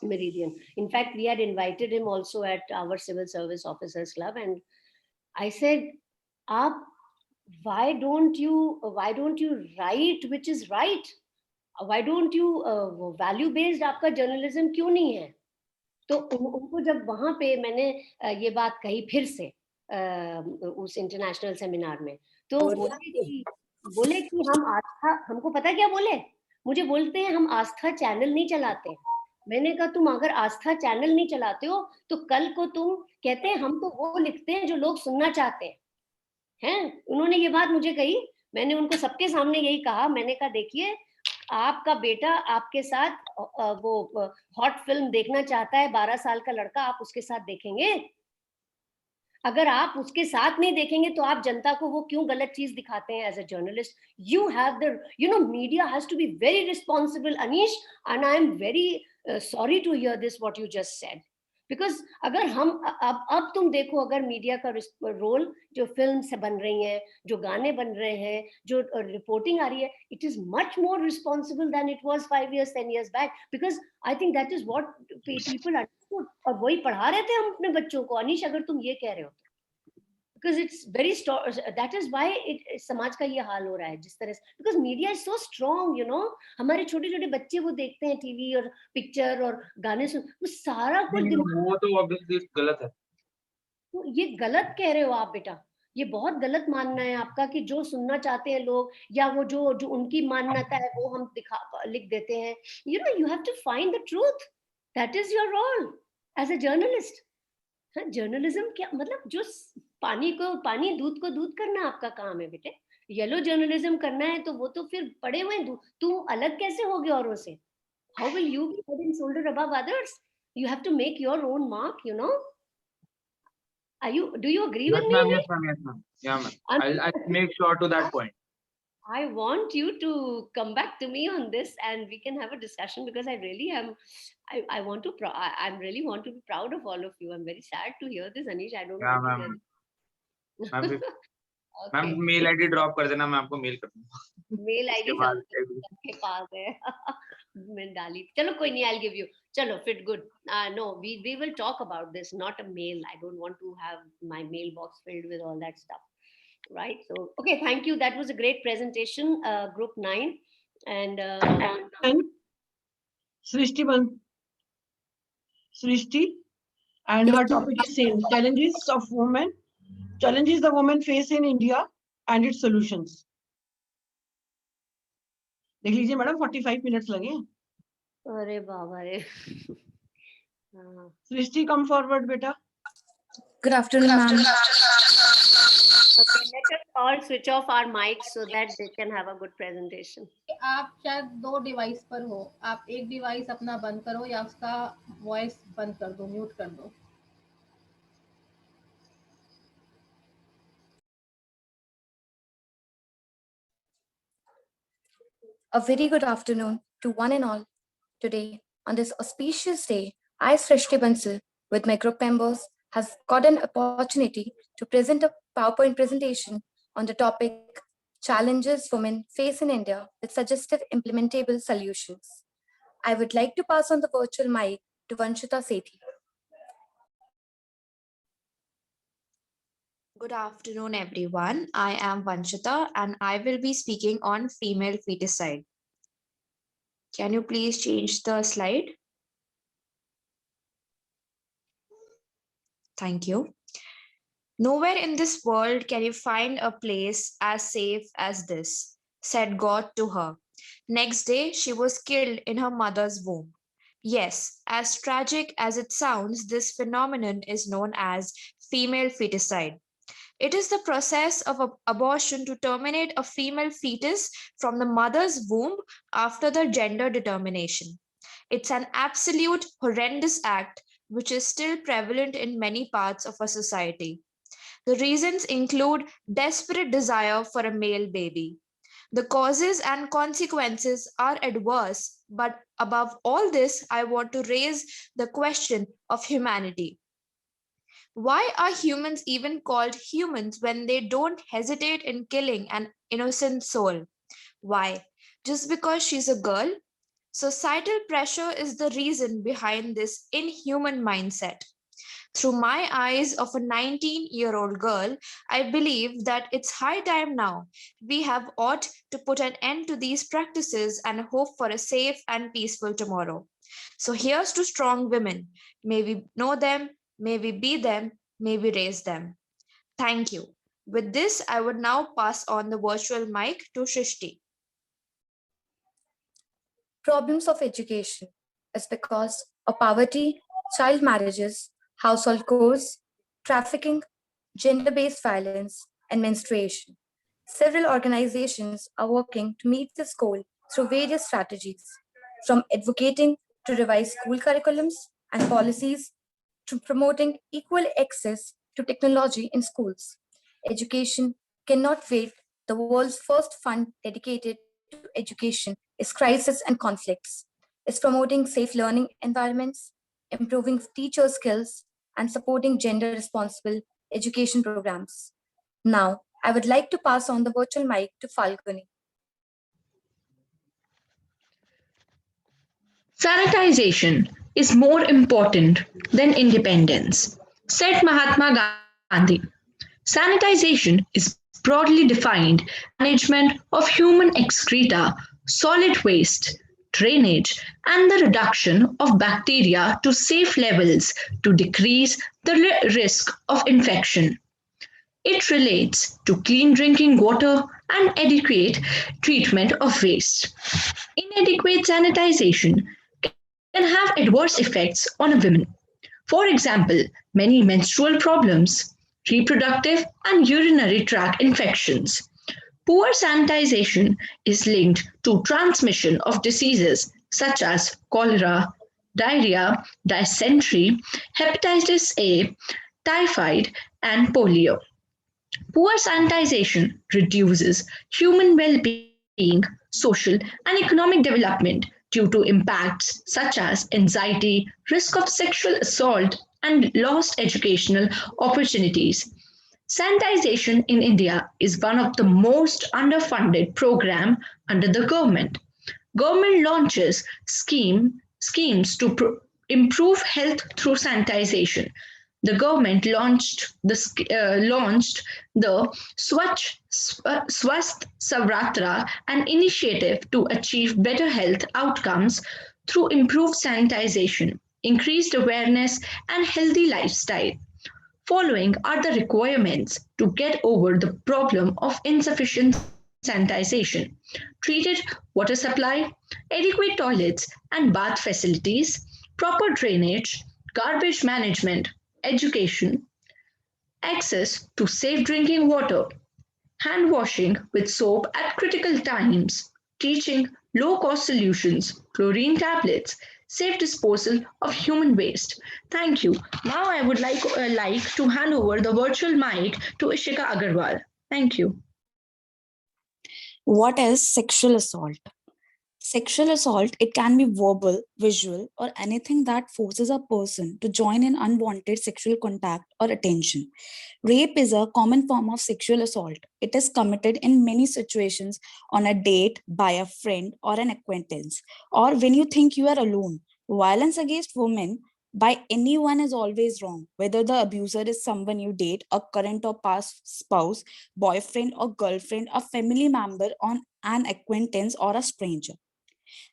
S7: Meridian. In fact, we had invited him also at our Civil Service Officers Club, and I said, why don't you write which is right? Why don't you value based आपका journalism क्यों नहीं है? तो उनको जब वहां पे मैंने ये बात कही फिर से उस इंटरनेशनल सेमिनार में, तो बोले कि हम आस्था, हमको पता क्या बोले, मुझे बोलते हैं हम आस्था चैनल नहीं चलाते. मैंने कहा तुम अगर आस्था चैनल नहीं चलाते हो तो कल को तुम कहते हैं हम तो वो लिखते हैं जो लोग सुनना चाहते हैं. उन्होंने ये बात मुझे कही, मैंने उनको सबके सामने यही कहा. मैंने कहा देखिए, आपका बेटा आपके साथ वो हॉट फिल्म देखना चाहता है, 12 साल का लड़का, आप उसके साथ देखेंगे? अगर आप उसके साथ नहीं देखेंगे तो आप जनता को वो क्यों गलत चीज दिखाते हैं? As a journalist you have the, you know, media has to be very responsible, Anish, and I am very sorry to hear this what you just said, because अगर हम अब तुम देखो, अगर मीडिया का रोल, जो फिल्म से बन रही हैं, जो गाने बन रहे हैं, जो रिपोर्टिंग आ रही है, it is much more responsible than it was 5 years 10 years back, because I think that is what people understood. और वही पढ़ा रहे थे हम अपने बच्चों को. अनीश, अगर तुम ये कह रहे हो, because it's very that is why समाज का ये हाल हो रहा है जिस तरह से, because media is so strong, you know. हमारे छोटे छोटे बच्चे वो देखते हैं टीवी और पिक्चर और गाने सुन, वो सारा कुछ
S15: वो तो obviously गलत है.
S7: तो ये गलत कह रहे हो आप बेटा, ये बहुत गलत मानना है आपका कि जो सुनना चाहते हैं लोग, या वो जो उनकी मान्यता है वो हम लिख देते हैं. You know, you have to find the truth. That is your role as a journalist. Journalism क्या मतलब, जो पानी दूध को दूध करना आपका काम है बेटे. येलो जर्नलिज्म करना है तो वो तो फिर पड़े हुए तुम अलग कैसे होगे औरों से? How will you be head and shoulder above others? You have to make your own mark, you know. Do you agree with me?
S15: Yes, ma'am. Yeah, ma'am. I'll make sure to that point.
S7: I want you to come back to me on this and we can have a discussion, because I really am, I want to, I really want to be proud of all of you. I'm very sad to hear this, Anish. I don't want to hear this.
S15: Ma'am mail ID drop कर देना, मैं आपको mail कर दूंगा.
S7: Mail ID सबके पास है. मैं डाली, चलो कोई नहीं, I'll give you. चलो, fit good. No, we will talk about this, not a mail. I don't want to have my mailbox filled with all that stuff. Right. So, okay, thank you. That was a great presentation, Group 9. And
S1: Srishti, and her topic is same, challenges the women face in India and its solutions. देख लीजिए madam, 45 minutes लगे.
S7: अरे बाबा रे.
S1: Srishti, come forward, beta.
S17: Good afternoon, ma'am.
S7: Okay, let us all switch off our mics so that they can have a good presentation.
S12: आप शायद 2 device पर हो, आप एक डिवाइस अपना बंद करो या उसका वॉइस बंद कर दो, म्यूट कर दो.
S17: A very good afternoon to one and all. Today, on this auspicious day, I, Srishti Bansal, with my group members, has got an opportunity to present a PowerPoint presentation on the topic challenges women face in India with suggestive implementable solutions. I would like to pass on the virtual mic to Vanshita Sethi.
S18: Good afternoon, everyone. I am Vanshita and I will be speaking on female feticide. Can you please change the slide? Thank you. Nowhere in this world can you find a place as safe as this, said God to her. Next day, she was killed in her mother's womb. Yes, as tragic as it sounds, this phenomenon is known as female feticide. It is the process of abortion to terminate a female fetus from the mother's womb after the gender determination. It's an absolute horrendous act which is still prevalent in many parts of our society. The reasons include desperate desire for a male baby. The causes and consequences are adverse, but above all this, I want to raise the question of humanity. Why are humans even called humans when they don't hesitate in killing an innocent soul? Why? Just because she's a girl? Societal pressure is the reason behind this inhuman mindset. Through my eyes of a 19-year-old girl, I believe that it's high time now. We have ought to put an end to these practices and hope for a safe and peaceful tomorrow. So here's to strong women. May we know them, may we be them, may we raise them. Thank you. With this, I would now pass on the virtual mic to Shrishti.
S17: Problems of education is because of poverty, child marriages, household chores, trafficking, gender-based violence, and menstruation. Several organizations are working to meet this goal through various strategies, from advocating to revise school curriculums and policies to promoting equal access to technology in schools. Education cannot wait. The world's first fund dedicated to education is crisis and conflicts. It's promoting safe learning environments, improving teacher skills, and supporting gender-responsible education programs. Now, I would like to pass on the virtual mic to Falguni.
S19: Sanitization is more important than independence, said Mahatma Gandhi. Sanitization is broadly defined management of human excreta, solid waste, drainage, and the reduction of bacteria to safe levels to decrease the risk of infection. It relates to clean drinking water and adequate treatment of waste. Inadequate sanitization can have adverse effects on women. For example, many menstrual problems, reproductive and urinary tract infections. Poor sanitization is linked to transmission of diseases such as cholera, diarrhea, dysentery, hepatitis A, typhoid, and polio. Poor sanitization reduces human well-being, social and economic development due to impacts such as anxiety, risk of sexual assault, and lost educational opportunities. Sanitization in India is one of the most underfunded programs under the government. Government launches schemes to improve health through sanitization. The government launched the Swasth Savratra, an initiative to achieve better health outcomes through improved sanitization, increased awareness, and healthy lifestyle. Following are the requirements to get over the problem of insufficient sanitization: treated water supply, adequate toilets and bath facilities, proper drainage, garbage management, education, access to safe drinking water, hand washing with soap at critical times, teaching low-cost solutions, chlorine tablets, safe disposal of human waste. Thank you. Now I would like to hand over the virtual mic to Ishika Agarwal. Thank you.
S18: What is sexual assault?
S20: Sexual assault, it can be verbal, visual, or anything that forces a person to join in unwanted sexual contact or attention. Rape is a common form of sexual assault. It is committed in many situations on a date, by a friend or an acquaintance, or when you think you are alone. Violence against women by anyone is always wrong, whether the abuser is someone you date, a current or past spouse, boyfriend or girlfriend, a family member, on an acquaintance, or a stranger.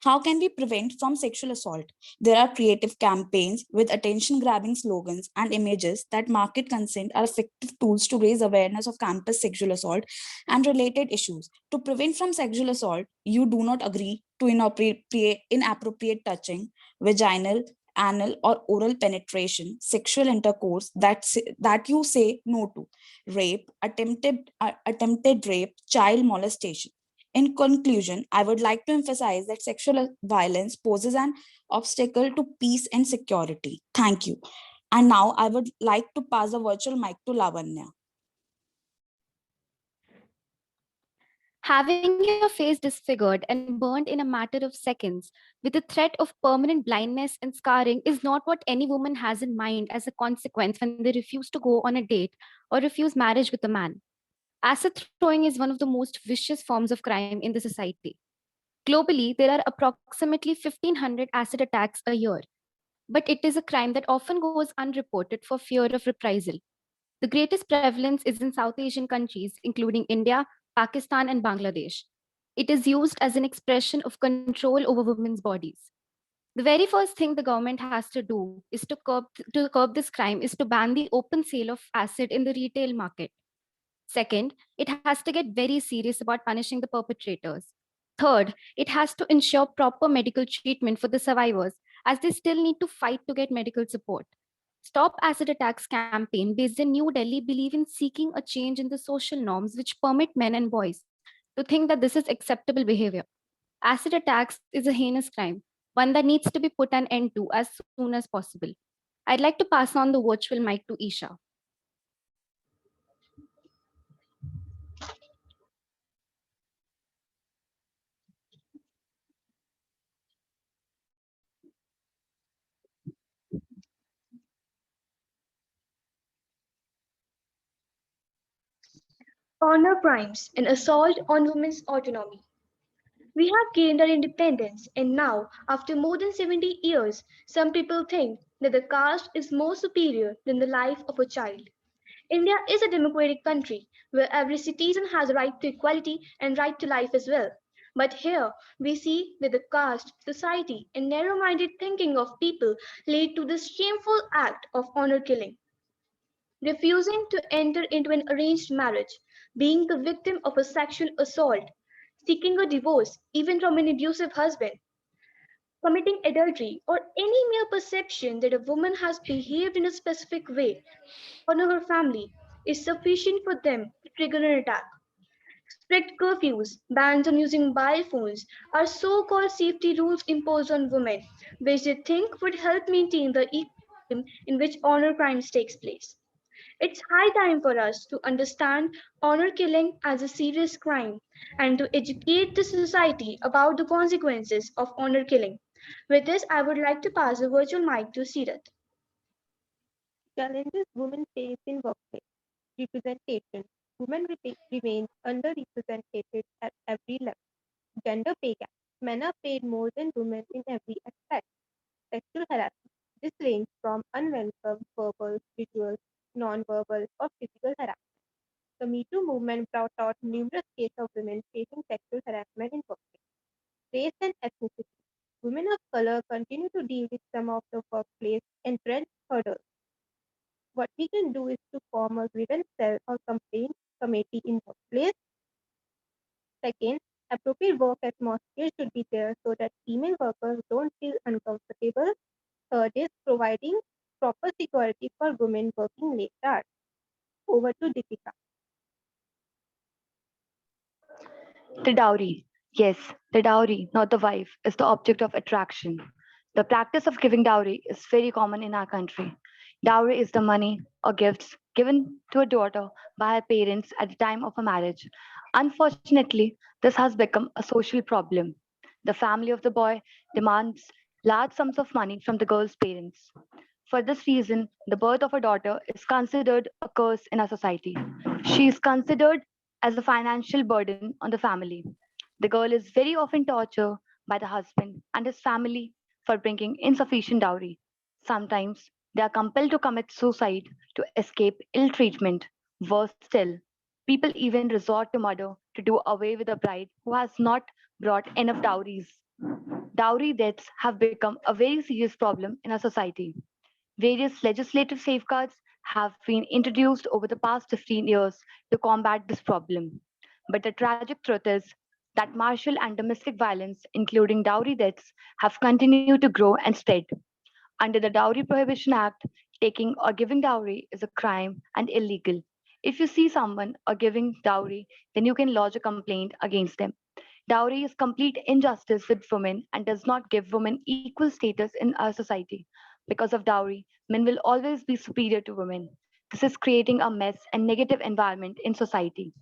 S20: How can we prevent from sexual assault? There are creative campaigns with attention-grabbing slogans and images that market consent are effective tools to raise awareness of campus sexual assault and related issues. To prevent from sexual assault, you do not agree to inappropriate touching, vaginal, anal or oral penetration, sexual intercourse that you say no to, rape, attempted rape, child molestation. In conclusion, I would like to emphasize that sexual violence poses an obstacle to peace and security. Thank you. And now I would like to pass the virtual mic to Lavanya.
S21: Having your face disfigured and burned in a matter of seconds with the threat of permanent blindness and scarring is not what any woman has in mind as a consequence when they refuse to go on a date or refuse marriage with a man. Acid throwing is one of the most vicious forms of crime in the society. Globally, there are approximately 1,500 acid attacks a year, but it is a crime that often goes unreported for fear of reprisal. The greatest prevalence is in South Asian countries, including India, Pakistan, and Bangladesh. It is used as an expression of control over women's bodies. The very first thing the government has to do is to curb this crime is to ban the open sale of acid in the retail market. Second, it has to get very serious about punishing the perpetrators. Third, it has to ensure proper medical treatment for the survivors, as they still need to fight to get medical support. Stop Acid Attacks campaign based in New Delhi believe in seeking a change in the social norms which permit men and boys to think that this is acceptable behavior. Acid attacks is a heinous crime, one that needs to be put an end to as soon as possible. I'd like to pass on the virtual mic to Isha.
S4: Honor crimes and assault on women's autonomy. We have gained our independence, and now, after more than 70 years, some people think that the caste is more superior than the life of a child. India is a democratic country where every citizen has a right to equality and right to life as well. But here we see that the caste, society, and narrow minded thinking of people lead to this shameful act of honor killing. Refusing to enter into an arranged marriage, being the victim of a sexual assault, seeking a divorce, even from an abusive husband, committing adultery, or any mere perception that a woman has behaved in a specific way or her family is sufficient for them to trigger an attack. Strict curfews, bans on using mobile phones are so-called safety rules imposed on women, which they think would help maintain the ecosystem in which honor crimes takes place. It's high time for us to understand honor killing as a serious crime and to educate the society about the consequences of honor killing. With this, I would like to pass the virtual mic to Sirat.
S22: Challenges women face in workplace. Representation. Women remain underrepresented at every level. Gender pay gap. Men are paid more than women in every aspect. Sexual harassment. This ranges from unwelcome verbal, visual, non-verbal, or physical harassment. The Me Too movement brought out numerous cases of women facing sexual harassment in workplace. Race and ethnicity. Women of color continue to deal with some of the workplace entrenched hurdles. What we can do is to form a grievance cell or complaint committee in workplace. Second, appropriate work atmosphere should be there so that female workers don't feel uncomfortable. Third is providing proper security for women working late hours. Over to Deepika.
S23: The dowry. Yes, the dowry, not the wife, is the object of attraction. The practice of giving dowry is very common in our country. Dowry is the money or gifts given to a daughter by her parents at the time of a marriage. Unfortunately, this has become a social problem. The family of the boy demands large sums of money from the girl's parents. For this reason, the birth of a daughter is considered a curse in our society. She is considered as a financial burden on the family. The girl is very often tortured by the husband and his family for bringing insufficient dowry. Sometimes they are compelled to commit suicide to escape ill treatment. Worse still, people even resort to murder to do away with a bride who has not brought enough dowries. Dowry deaths have become a very serious problem in our society. Various legislative safeguards have been introduced over the past 15 years to combat this problem. But the tragic truth is that martial and domestic violence, including dowry deaths, have continued to grow and spread. Under the Dowry Prohibition Act, taking or giving dowry is a crime and illegal. If you see someone or giving dowry, then you can lodge a complaint against them. Dowry is complete injustice with women and does not give women equal status in our society. Because of dowry, men will always be superior to women. This is creating a mess and negative environment in society.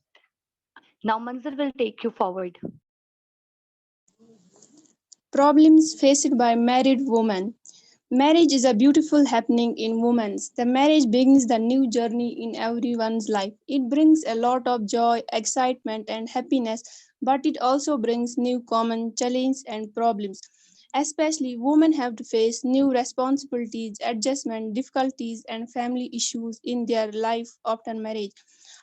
S23: Now Manzar will take you forward.
S3: Problems faced by married women. Marriage is a beautiful happening in women's. The marriage begins the new journey in everyone's life. It brings a lot of joy, excitement, and happiness, but it also brings new common challenges and problems. Especially women have to face new responsibilities, adjustment, difficulties, and family issues in their life after marriage.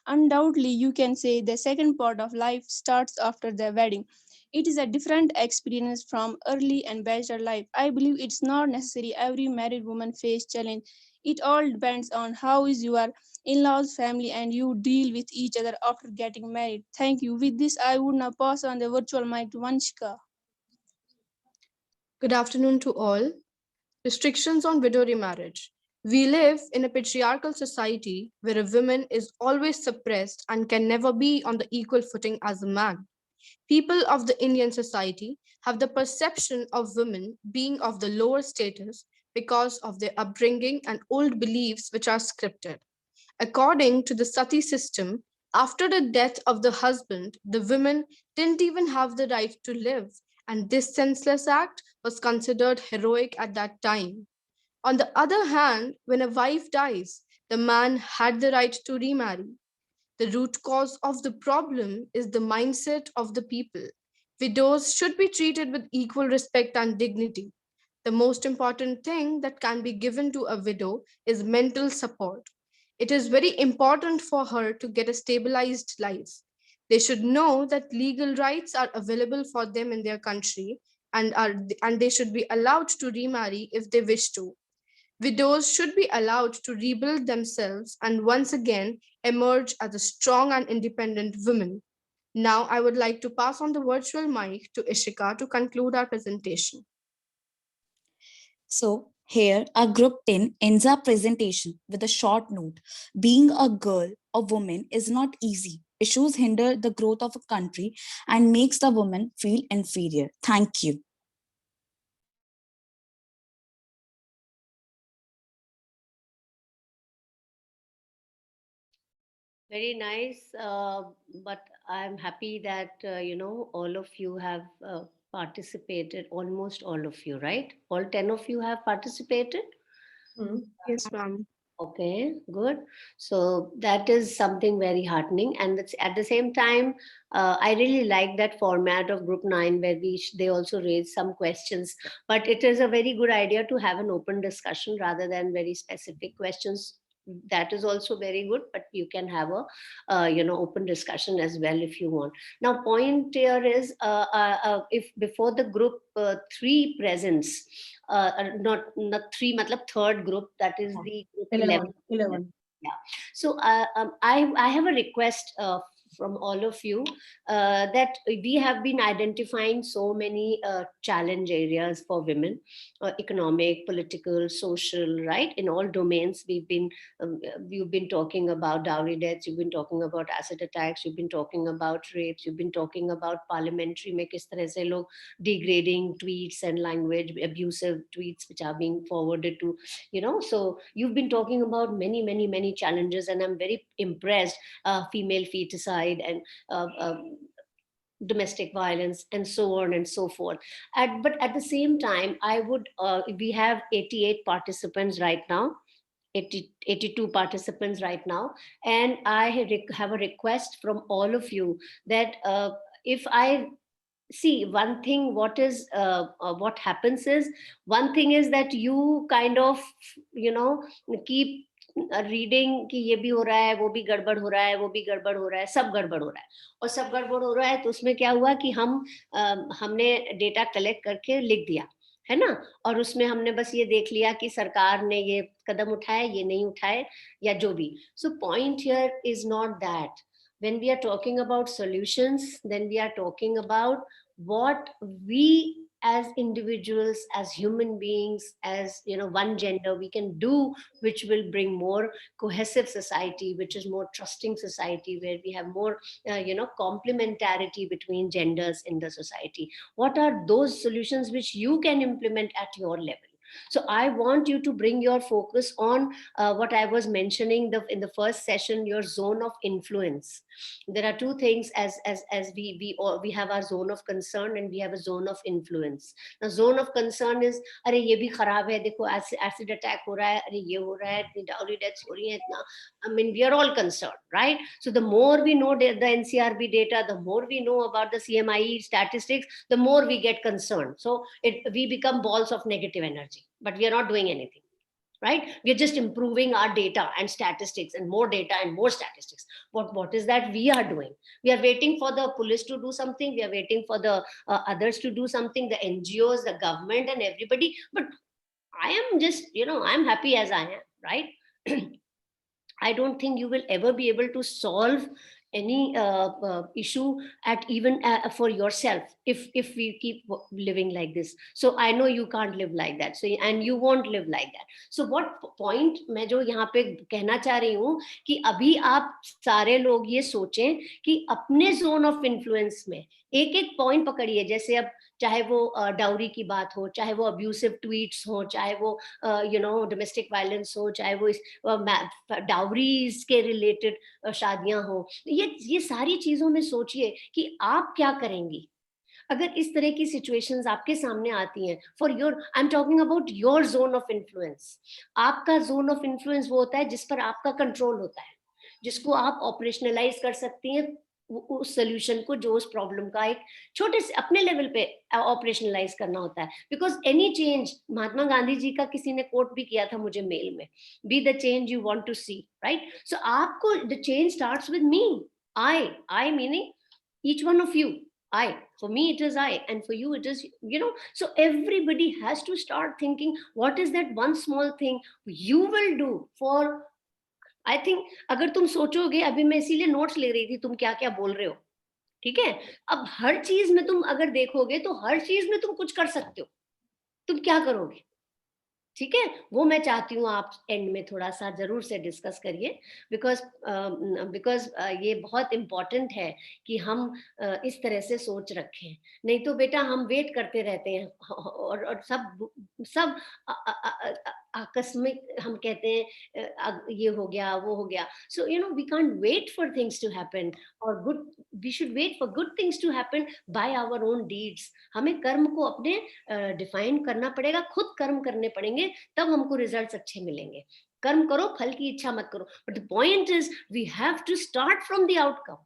S3: Undoubtedly, you can say the second part of life starts after the wedding. It is a different experience from early and bachelor life. I believe it's not necessary every married woman face challenge. It all depends on how is your in-laws family and you deal with each other after getting married. Thank you. With this, I would now pass on the virtual mic to Vanshika.
S6: Good afternoon to all. Restrictions on widow remarriage. We live in a patriarchal society where a woman is always suppressed and can never be on the equal footing as a man. People of the Indian society have the perception of women being of the lower status because of their upbringing and old beliefs which are scripted. According to the sati system, after the death of the husband, the women didn't even have the right to live, and this senseless act was considered heroic at that time. On the other hand, when a wife dies, the man had the right to remarry. The root cause of the problem is the mindset of the people. Widows should be treated with equal respect and dignity. The most important thing that can be given to a widow is mental support. It is very important for her to get a stabilized life. They should know that legal rights are available for them in their country and they should be allowed to remarry if they wish to. Widows should be allowed to rebuild themselves and once again emerge as a strong and independent woman. Now, I would like to pass on the virtual mic to Ishika to conclude our presentation.
S20: So here our group 10 ends our presentation with a short note. Being a girl or woman is not easy. Issues hinder the growth of a country and makes the woman feel inferior. Thank you.
S7: Very nice, but I'm happy that all of you have participated. Almost all of you, right? All 10 of you have participated.
S6: Yes, ma'am.
S7: Okay, good. So that is something very heartening, and it's, at the same time, I really like that format of Group 9 where they also raise some questions. But it is a very good idea to have an open discussion rather than very specific questions. That is also very good, but you can have a open discussion as well if you want. Now, point here is if before the Group 3 presents, not 3, matlab third group, that is the group 11. Yeah. So I have a request from all of you that we have been identifying so many challenge areas for women, economic, political, social, right? In all domains, we've been talking about dowry deaths, you've been talking about acid attacks, you've been talking about rapes, you've been talking about parliamentary में किस तरह से लोग degrading tweets and language, abusive tweets which are being forwarded to, so you've been talking about many challenges, and I'm very impressed. Female feticide and domestic violence, and so on and so forth. But at the same time, I would, we have 88 participants right now, 82 participants right now. And I have a request from all of you that if I see one thing, what what happens is, one thing is that you kind of, keep reading कि ये भी हो रहा है, वो भी गड़बड़ हो रहा है, वो भी गड़बड़ हो रहा है, सब गड़बड़ हो रहा है, और सब गड़बड़ हो रहा है। तो उसमें क्या हुआ कि हमने डेटा कलेक्ट करके लिख दिया, है ना, और उसमें हमने बस ये देख लिया कि सरकार ने ये कदम उठाए, ये नहीं उठाए, या जो भी। So point here is not that. When we are talking about solutions, then we are talking about what we as individuals, as human beings, as one gender, we can do, which will bring more cohesive society, which is more trusting society, where we have more complementarity between genders in the society. What are those solutions which you can implement at your level? So I want you to bring your focus on what I was mentioning in the first session, your zone of influence. There are two things, as we have our zone of concern and we have a zone of influence. Now, zone of concern is, अरे ये भी खराब है, देखो acid attack हो रहा है, अरे ये हो रहा है, इतनी dowry deaths हो रही है, इतना. I mean, we are all concerned, right? So the more we know the NCRB data, the more we know about the CMIE statistics, the more we get concerned. So we become balls of negative energy, but we are not doing anything, right? We are just improving our data and statistics, and more data and more statistics. What is that we are doing? We are waiting for the police to do something. We are waiting for the others to do something, the NGOs, the government, and everybody. But I am just, I'm happy as I am, right? I don't think you will ever be able to solve any issue at even for yourself if we keep living like this. So I know you can't live like that, so and you won't live like that. So what point मैं जो यहाँ पे कहना चाह रही हूँ कि अभी आप सारे लोग ये सोचें कि अपने जोन ऑफ इन्फ्लुएंस में एक एक पॉइंट पकड़िए। जैसे अब चाहे वो डाउरी की बात हो, चाहे वो अब्यूसिव ट्वीट्स हो, चाहे वो डोमेस्टिक वायलेंस हो, चाहे वो डाउरीज के रिलेटेड शादियां हो, ये सारी चीजों में सोचिए कि आप क्या करेंगी अगर इस तरह की सिचुएशंस आपके सामने आती हैं। For your, I am talking about your zone of influence. आपका जोन ऑफ इन्फ्लुएंस वो होता है जिस पर आपका कंट्रोल होता है, जिसको आप ऑपरेशनलाइज कर सकती हैं, उस सोल्यूशन को जो उस प्रॉब्लम का एक छोटे से अपने लेवल पे ऑपरेशनलाइज करना होता है। Because any change, Mahatma Gandhi ji का किसी ने कोट भी किया था मुझे मेल में, be the change you want to see, right? So आपको the change starts with me, I meaning each one of you. I, for me it is I, and for you it is, so everybody has to start thinking, what is that one small thing you will do for, I think अगर तुम सोचोगे, अभी मैं इसीलिए notes ले रही थी तुम क्या क्या बोल रहे हो, ठीक है? अब हर चीज में तुम अगर देखोगे तो हर चीज में तुम कुछ कर सकते हो, तुम क्या करोगे, ठीक है? वो मैं चाहती हूँ आप एंड में थोड़ा सा जरूर से डिस्कस करिए, बिकॉज ये बहुत इम्पोर्टेंट है कि हम इस तरह से सोच रखें। नहीं तो बेटा हम वेट करते रहते हैं और सब आकस्मिक हम कहते हैं ये हो गया वो हो गया। So we can't wait for things to happen, और we should wait for good things to happen by our own deeds. हमें कर्म को अपने डिफाइन करना पड़ेगा, खुद कर्म करने पड़ेंगे, तब हमको रिजल्ट्स अच्छे मिलेंगे। कर्म करो, फल की इच्छा मत करो। But the point is we have to start from the outcome.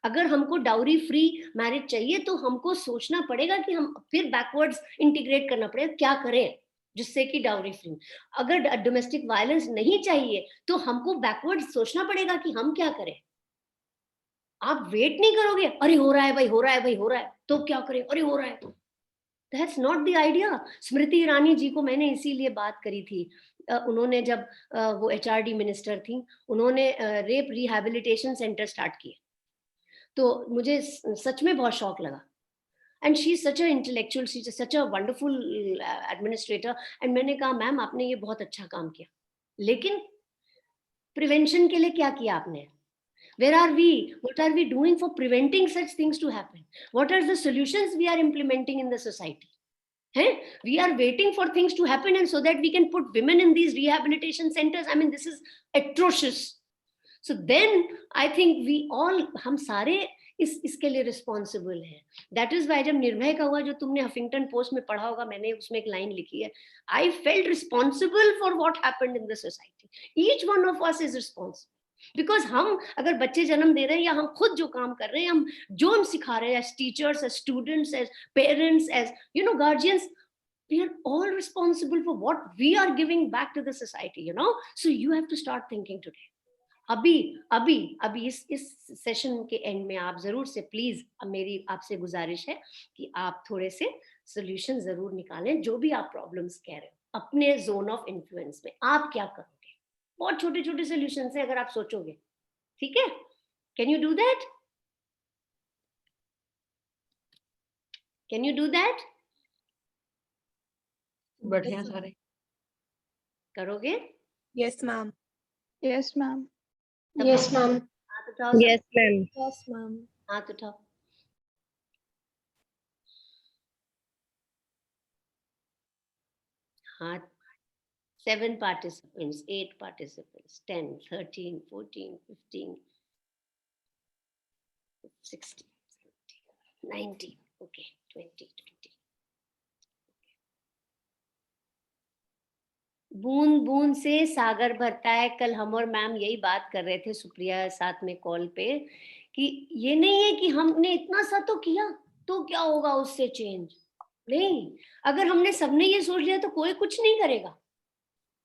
S7: अगर हमको डाउरी फ्री मैरिज चाहिए तो हमको सोचना पड़ेगा कि हम फिर बैकवर्ड्स इंटीग्रेट करना पड़ेगा, क्या करें जिससे कि डाउरी फ्री। अगर डोमेस्टिक वायलेंस नहीं चाहिए तो हमको बैकवर्ड सोचना पड़ेगा कि हम क्या करें। आप वेट नहीं करोगे, अरे हो रहा है भाई, हो रहा है भाई, हो रहा है तो क्या करें, अरे हो रहा है तो। That's not the idea. Smriti Irani ji को मैंने इसीलिए बात करी थी, उन्होंने जब वो HRD मिनिस्टर थी, उन्होंने रेप रिहैबिलिटेशन सेंटर स्टार्ट किए, तो मुझे सच में बहुत शौक लगा। And she is such a intellectual, she is such a wonderful administrator. And मैंने कहा मैम आपने ये बहुत अच्छा काम किया, लेकिन प्रिवेंशन के लिए क्या किया आपने? Where are we? What are we doing for preventing such things to happen? What are the solutions we are implementing in the society? We are waiting for things to happen and so that we can put women in these rehabilitation centers. I mean, this is atrocious. So then I think we all, हम सारे इसके लिए responsible है. That is why जब निर्भय का हुआ, जो तुमने हफिंगटन पोस्ट में पढ़ा होगा, मैंने उसमें एक लाइन लिखी है, I felt responsible for what happened in the society. Each one of us is responsible. Because हम अगर बच्चे जन्म दे रहे हैं या हम खुद जो काम कर रहे हैं, हम जो हम सिखा रहे हैं as teachers, as students, as parents, as guardians, we are all responsible for what we are giving back to the society, so you have to start thinking today. अभी इस सेशन के एंड में आप जरूर से प्लीज, मेरी आपसे गुजारिश है कि आप थोड़े से सोल्यूशन जरूर निकालें. जो भी आप प्रॉब्लम्स कह रहे हो अपने जोन ऑफ इन्फ्लुएंस में, आप क्या करोगे? बहुत छोटे छोटे सोल्यूशन है अगर आप सोचोगे. ठीक है? Can you do that? Can you do that?
S1: बढ़िया सारे
S7: करोगे?
S11: Yes, ma'am.
S3: Yes, ma'am.
S18: Yes, ma'am.
S7: हाथ उठाओ सब.
S22: Yes, ma'am.
S18: Yes, ma'am.
S7: हाथ उठाओ. हाथ. 7 participants, 8 participants, 10, 13, 14, 15, 16, 17, 19, okay, 20. बूंद बूंद से सागर भरता है. कल हम और मैम यही बात कर रहे थे, सुप्रिया साथ में कॉल पे, कि ये नहीं है कि हमने इतना सा तो किया तो क्या होगा उससे चेंज. नहीं, अगर हमने सबने ये सोच लिया तो कोई कुछ नहीं करेगा.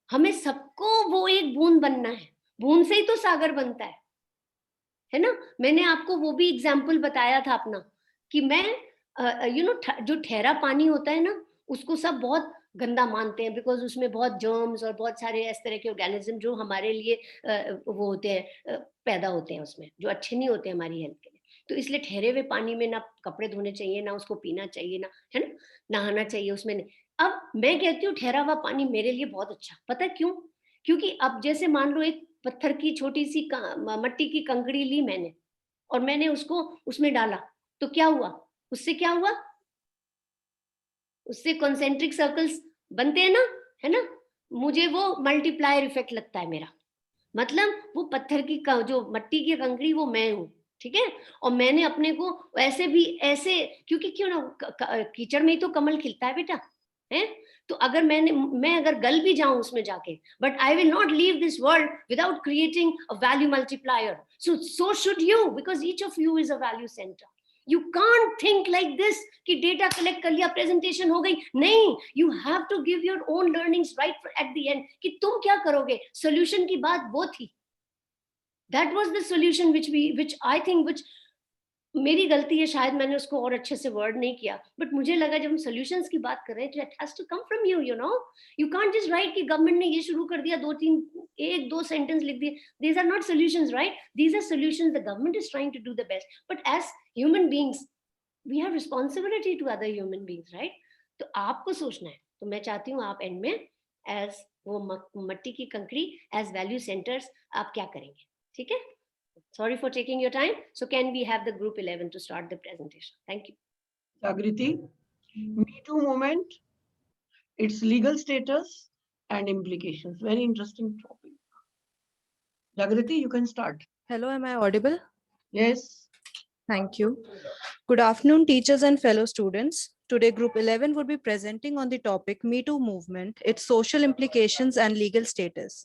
S7: हमें सबको वो एक बूंद बनना है. बूंद से ही तो सागर बनता है ना. मैंने आपको वो भी एग्जाम्पल बताया था अपना, कि मैं जो ठहरा पानी होता है ना, उसको सब बहुत गंदा मानते हैं, बिकॉज उसमें बहुत जर्म्स और बहुत सारे इस तरह के ऑर्गेनिज्म जो हमारे लिए वो होते हैं, पैदा होते हैं उसमें, जो अच्छे नहीं होते हमारी हेल्थ के लिए. तो इसलिए ठहरे हुए पानी में ना कपड़े धोने चाहिए, ना उसको पीना चाहिए, ना है ना, नहाना चाहिए उसमें नहीं. अब मैं कहती हूँ ठहरा हुआ पानी मेरे लिए बहुत अच्छा. पता है क्यों? क्योंकि अब जैसे मान लो एक पत्थर की छोटी सी मट्टी की कंकड़ी ली मैंने, और मैंने उसको उसमें डाला, तो क्या हुआ? उससे क्या हुआ? उससे कॉन्सेंट्रिक सर्कल्स बनते हैं ना, है ना. मुझे वो मल्टीप्लायर इफेक्ट लगता है मेरा. मतलब वो पत्थर की जो मट्टी की कंकड़ी, वो मैं हूँ. ठीक है? और मैंने अपने को ऐसे भी ऐसे, क्योंकि क्यों ना, कीचड़ में ही तो कमल खिलता है बेटा, है. तो अगर मैं अगर गल भी जाऊं उसमें जाके, but I will not leave this world without creating a value multiplier. So should you, because each of you is a value centre. You can't think like this कि डेटा कलेक्ट कर लिया, प्रेजेंटेशन हो गई. नहीं, you have to give your own learnings right at the end, कि तुम क्या करोगे. सॉल्यूशन की बात वो थी. That was the solution which I think, which मेरी गलती है, शायद मैंने उसको और अच्छे से वर्ड नहीं किया, बट मुझे लगा जब हम सॉल्यूशंस की बात कर रहे हैं तो it has to come from you. You can't just write कि गवर्नमेंट ने ये शुरू कर दिया, 1-2 सेंटेंस लिख दिए. These are not solutions, right? These are solutions. The government is trying to do the best, but as human beings we have responsibility to other human beings, right? तो आपको सोचना है. तो मैं चाहती हूँ आप एंड में एज वो मट्टी की कंकड़ी, एज वैल्यू सेंटर्स, आप क्या करेंगे? ठीक है? Sorry for taking your time. So can we have the group 11 to start the presentation? Thank you.
S1: Jagriti, Me Too movement, its legal status and implications. Very interesting topic. Jagriti, you can start.
S6: Hello, am I audible?
S1: Yes.
S6: Thank you. Good afternoon, teachers and fellow students. Today, Group 11 would be presenting on the topic Me Too movement, its social implications and legal status.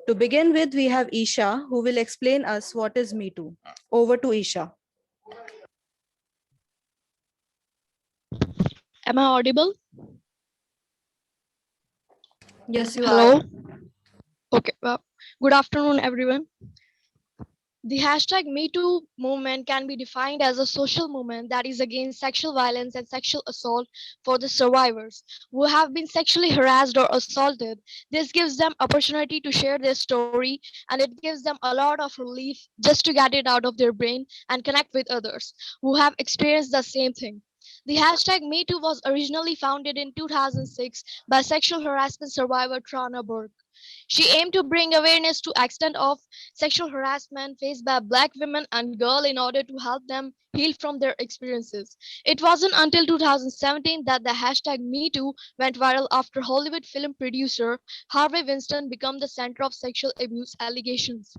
S6: To begin with, we have Isha, who will explain us what is Me Too. Over to Isha.
S5: Am I audible?
S6: Yes, you
S5: Hello?
S6: are.
S5: Okay, well, good afternoon, everyone. The hashtag #MeToo movement can be defined as a social movement that is against sexual violence and sexual assault for the survivors who have been sexually harassed or assaulted. This gives them opportunity to share their story, and it gives them a lot of relief just to get it out of their brain and connect with others who have experienced the same thing. The hashtag #MeToo was originally founded in 2006 by sexual harassment survivor Trana Burke. She aimed to bring awareness to extent of sexual harassment faced by Black women and girls in order to help them heal from their experiences. It wasn't until 2017 that the hashtag MeToo went viral after Hollywood film producer Harvey Weinstein became the center of sexual abuse allegations.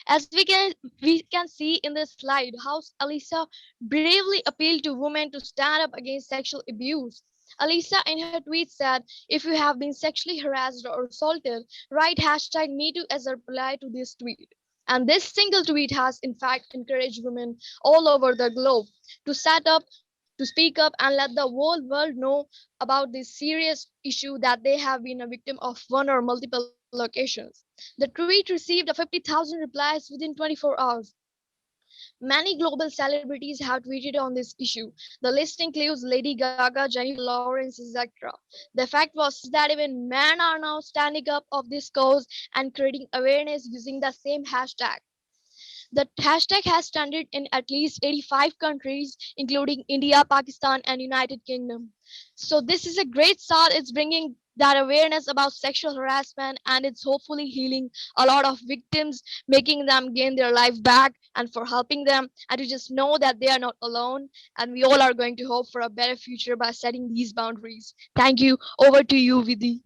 S5: As we can see in this slide how Alisa bravely appealed to women to stand up against sexual abuse. Alisa in her tweet said, if you have been sexually harassed or assaulted, write hashtag MeToo as a reply to this tweet. And this single tweet has in fact encouraged women all over the globe to set up, to speak up and let the whole world know about this serious issue that they have been a victim of one or multiple locations. The tweet received 50,000 replies within 24 hours. Many global celebrities have tweeted on this issue. The list includes Lady Gaga, Jennifer Lawrence, etc. The fact was that even men are now standing up of this cause and creating awareness using the same hashtag. The hashtag has trended in at least 85 countries, including India, Pakistan, and United Kingdom. So this is a great start. It's bringing that awareness about sexual harassment and it's hopefully healing a lot of victims, making them gain their life back and for helping them and to just know that they are not alone and we all are going to hope for a better future by setting these boundaries. Thank you. Over to you, Vidhi.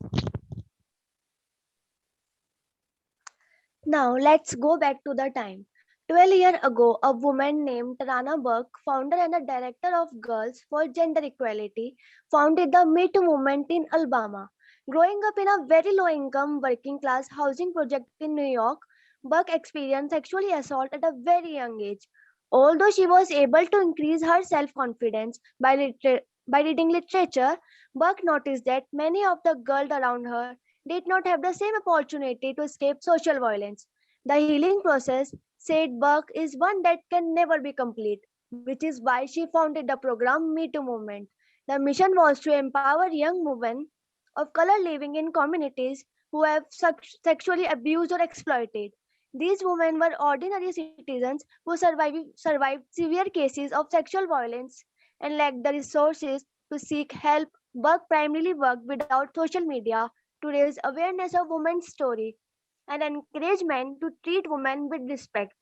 S8: Now let's go back to the time. 12 years ago, a woman named Tarana Burke, founder and a director of Girls for Gender Equality, founded the Me Too movement in Alabama. Growing up in a very low-income, working-class housing project in New York, Burke experienced sexual assault at a very young age. Although she was able to increase her self-confidence by reading literature, Burke noticed that many of the girls around her did not have the same opportunity to escape social violence. The healing process, said Burke, is one that can never be complete, which is why she founded the program Me Too Movement. The mission was to empower young women of color living in communities who have sexually abused or exploited. These women were ordinary citizens who survived severe cases of sexual violence and lacked the resources to seek help. Burke primarily worked without social media to raise awareness of women's story and encouragement to treat women with respect.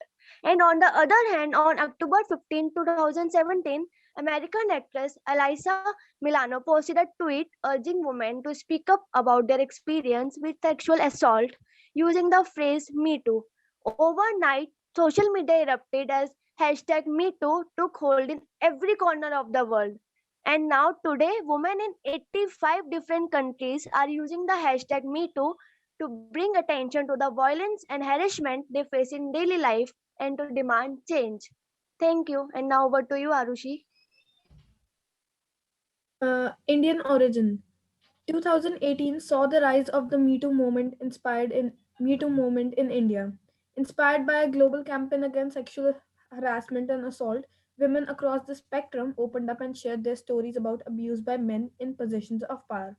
S8: And on the other hand, on October 15, 2017, American actress Alyssa Milano posted a tweet urging women to speak up about their experience with sexual assault using the phrase Me Too. Overnight, social media erupted as hashtag Me Too took hold in every corner of the world. And now today, women in 85 different countries are using the hashtag MeToo to bring attention to the violence and harassment they face in daily life and to demand change. Thank you. And now over to you, Arushi.
S9: Indian origin. 2018 saw the rise of the Me Too movement in India. Inspired by a global campaign against sexual harassment and assault, women across the spectrum opened up and shared their stories about abuse by men in positions of power.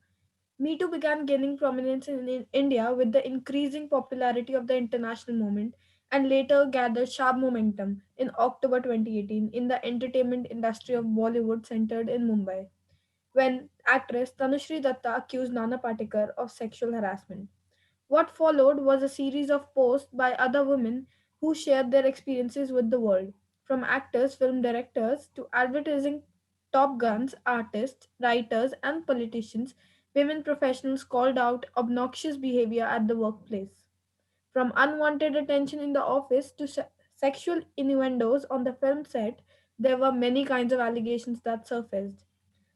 S9: Me Too began gaining prominence in India with the increasing popularity of the international movement and later gathered sharp momentum in October 2018 in the entertainment industry of Bollywood centered in Mumbai when actress Tanushri Datta accused Nana Patekar of sexual harassment. What followed was a series of posts by other women who shared their experiences with the world, from actors, film directors, to advertising top guns, artists, writers, and politicians. Women professionals called out obnoxious behavior at the workplace. From unwanted attention in the office to sexual innuendos on the film set, there were many kinds of allegations that surfaced.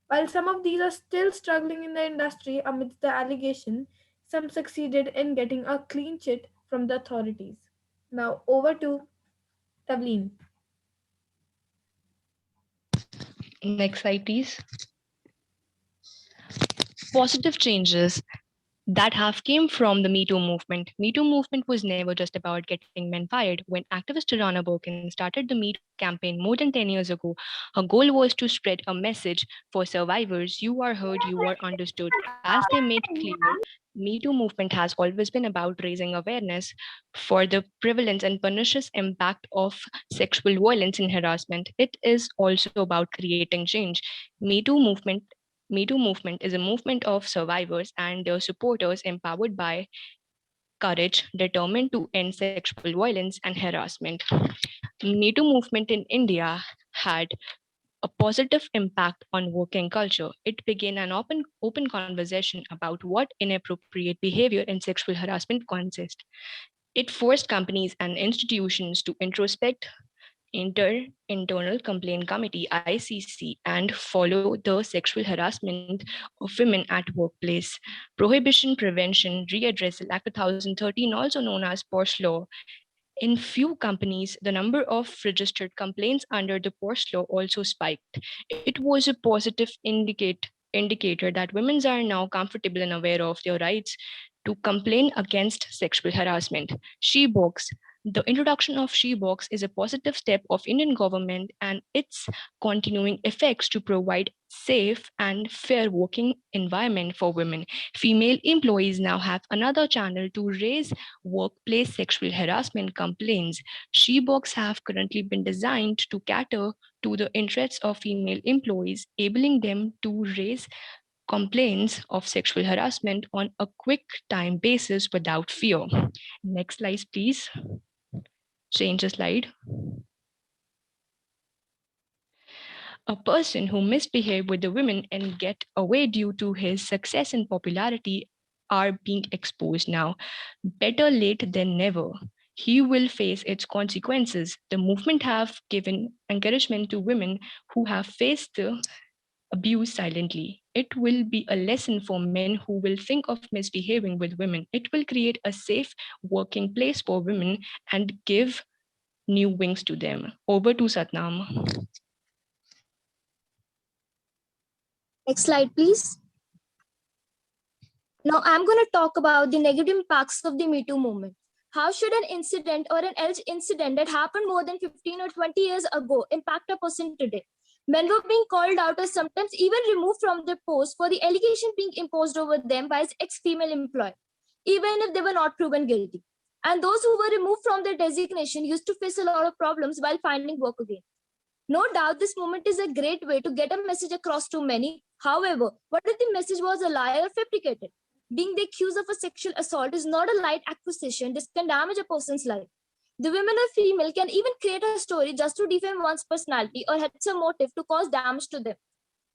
S9: While some of these are still struggling in the industry amidst the allegation, some succeeded in getting a clean chit from the authorities. Now over to Tavleen.
S13: Next slide, please. Positive changes that have came from the Me Too movement. Me Too movement was never just about getting men fired. When activist Tarana Burke started the Me Too campaign more than 10 years ago, her goal was to spread a message for survivors: you are heard, you are understood. As they made clear, Me Too movement has always been about raising awareness for the prevalence and pernicious impact of sexual violence and harassment. It is also about creating change. Me Too movement is a movement of survivors and their supporters empowered by courage, determined to end sexual violence and harassment. Me Too movement in India had a positive impact on working culture. It began an open conversation about what inappropriate behavior and sexual harassment consist. It forced companies and institutions to introspect, Internal Complaint Committee ICC, and follow the sexual harassment of women at workplace. Prohibition Prevention Readdressal Act 2013, also known as POSH law. In few companies, the number of registered complaints under the POSH law also spiked. It was a positive indicator that women are now comfortable and aware of their rights to complain against sexual harassment. She-Box. The introduction of She-Box is a positive step of Indian government and its continuing effects to provide safe and fair working environment for women. Female employees now have another channel to raise workplace sexual harassment complaints. She-Box have currently been designed to cater to the interests of female employees, enabling them to raise complaints of sexual harassment on a quick time basis without fear. Next slide, please. Change the slide. A person who misbehaved with the women and get away due to his success and popularity are being exposed now. Better late than never. He will face its consequences. The movement have given encouragement to women who have faced the abuse silently. It will be a lesson for men who will think of misbehaving with women. It will create a safe working place for women and give new wings to them. Over to Satnam.
S4: Next slide, please. Now I'm going to talk about the negative impacts of the Me Too movement. How should an incident or an alleged incident that happened more than 15 or 20 years ago impact a person today? Men were being called out or sometimes even removed from their post for the allegation being imposed over them by his ex-female employer, even if they were not proven guilty. And those who were removed from their designation used to face a lot of problems while finding work again. No doubt this movement is a great way to get a message across to many. However, what if the message was a lie or fabricated? Being the accused of a sexual assault is not a light accusation. This can damage a person's life. The women or female can even create a story just to defame one's personality or had some motive to cause damage to them.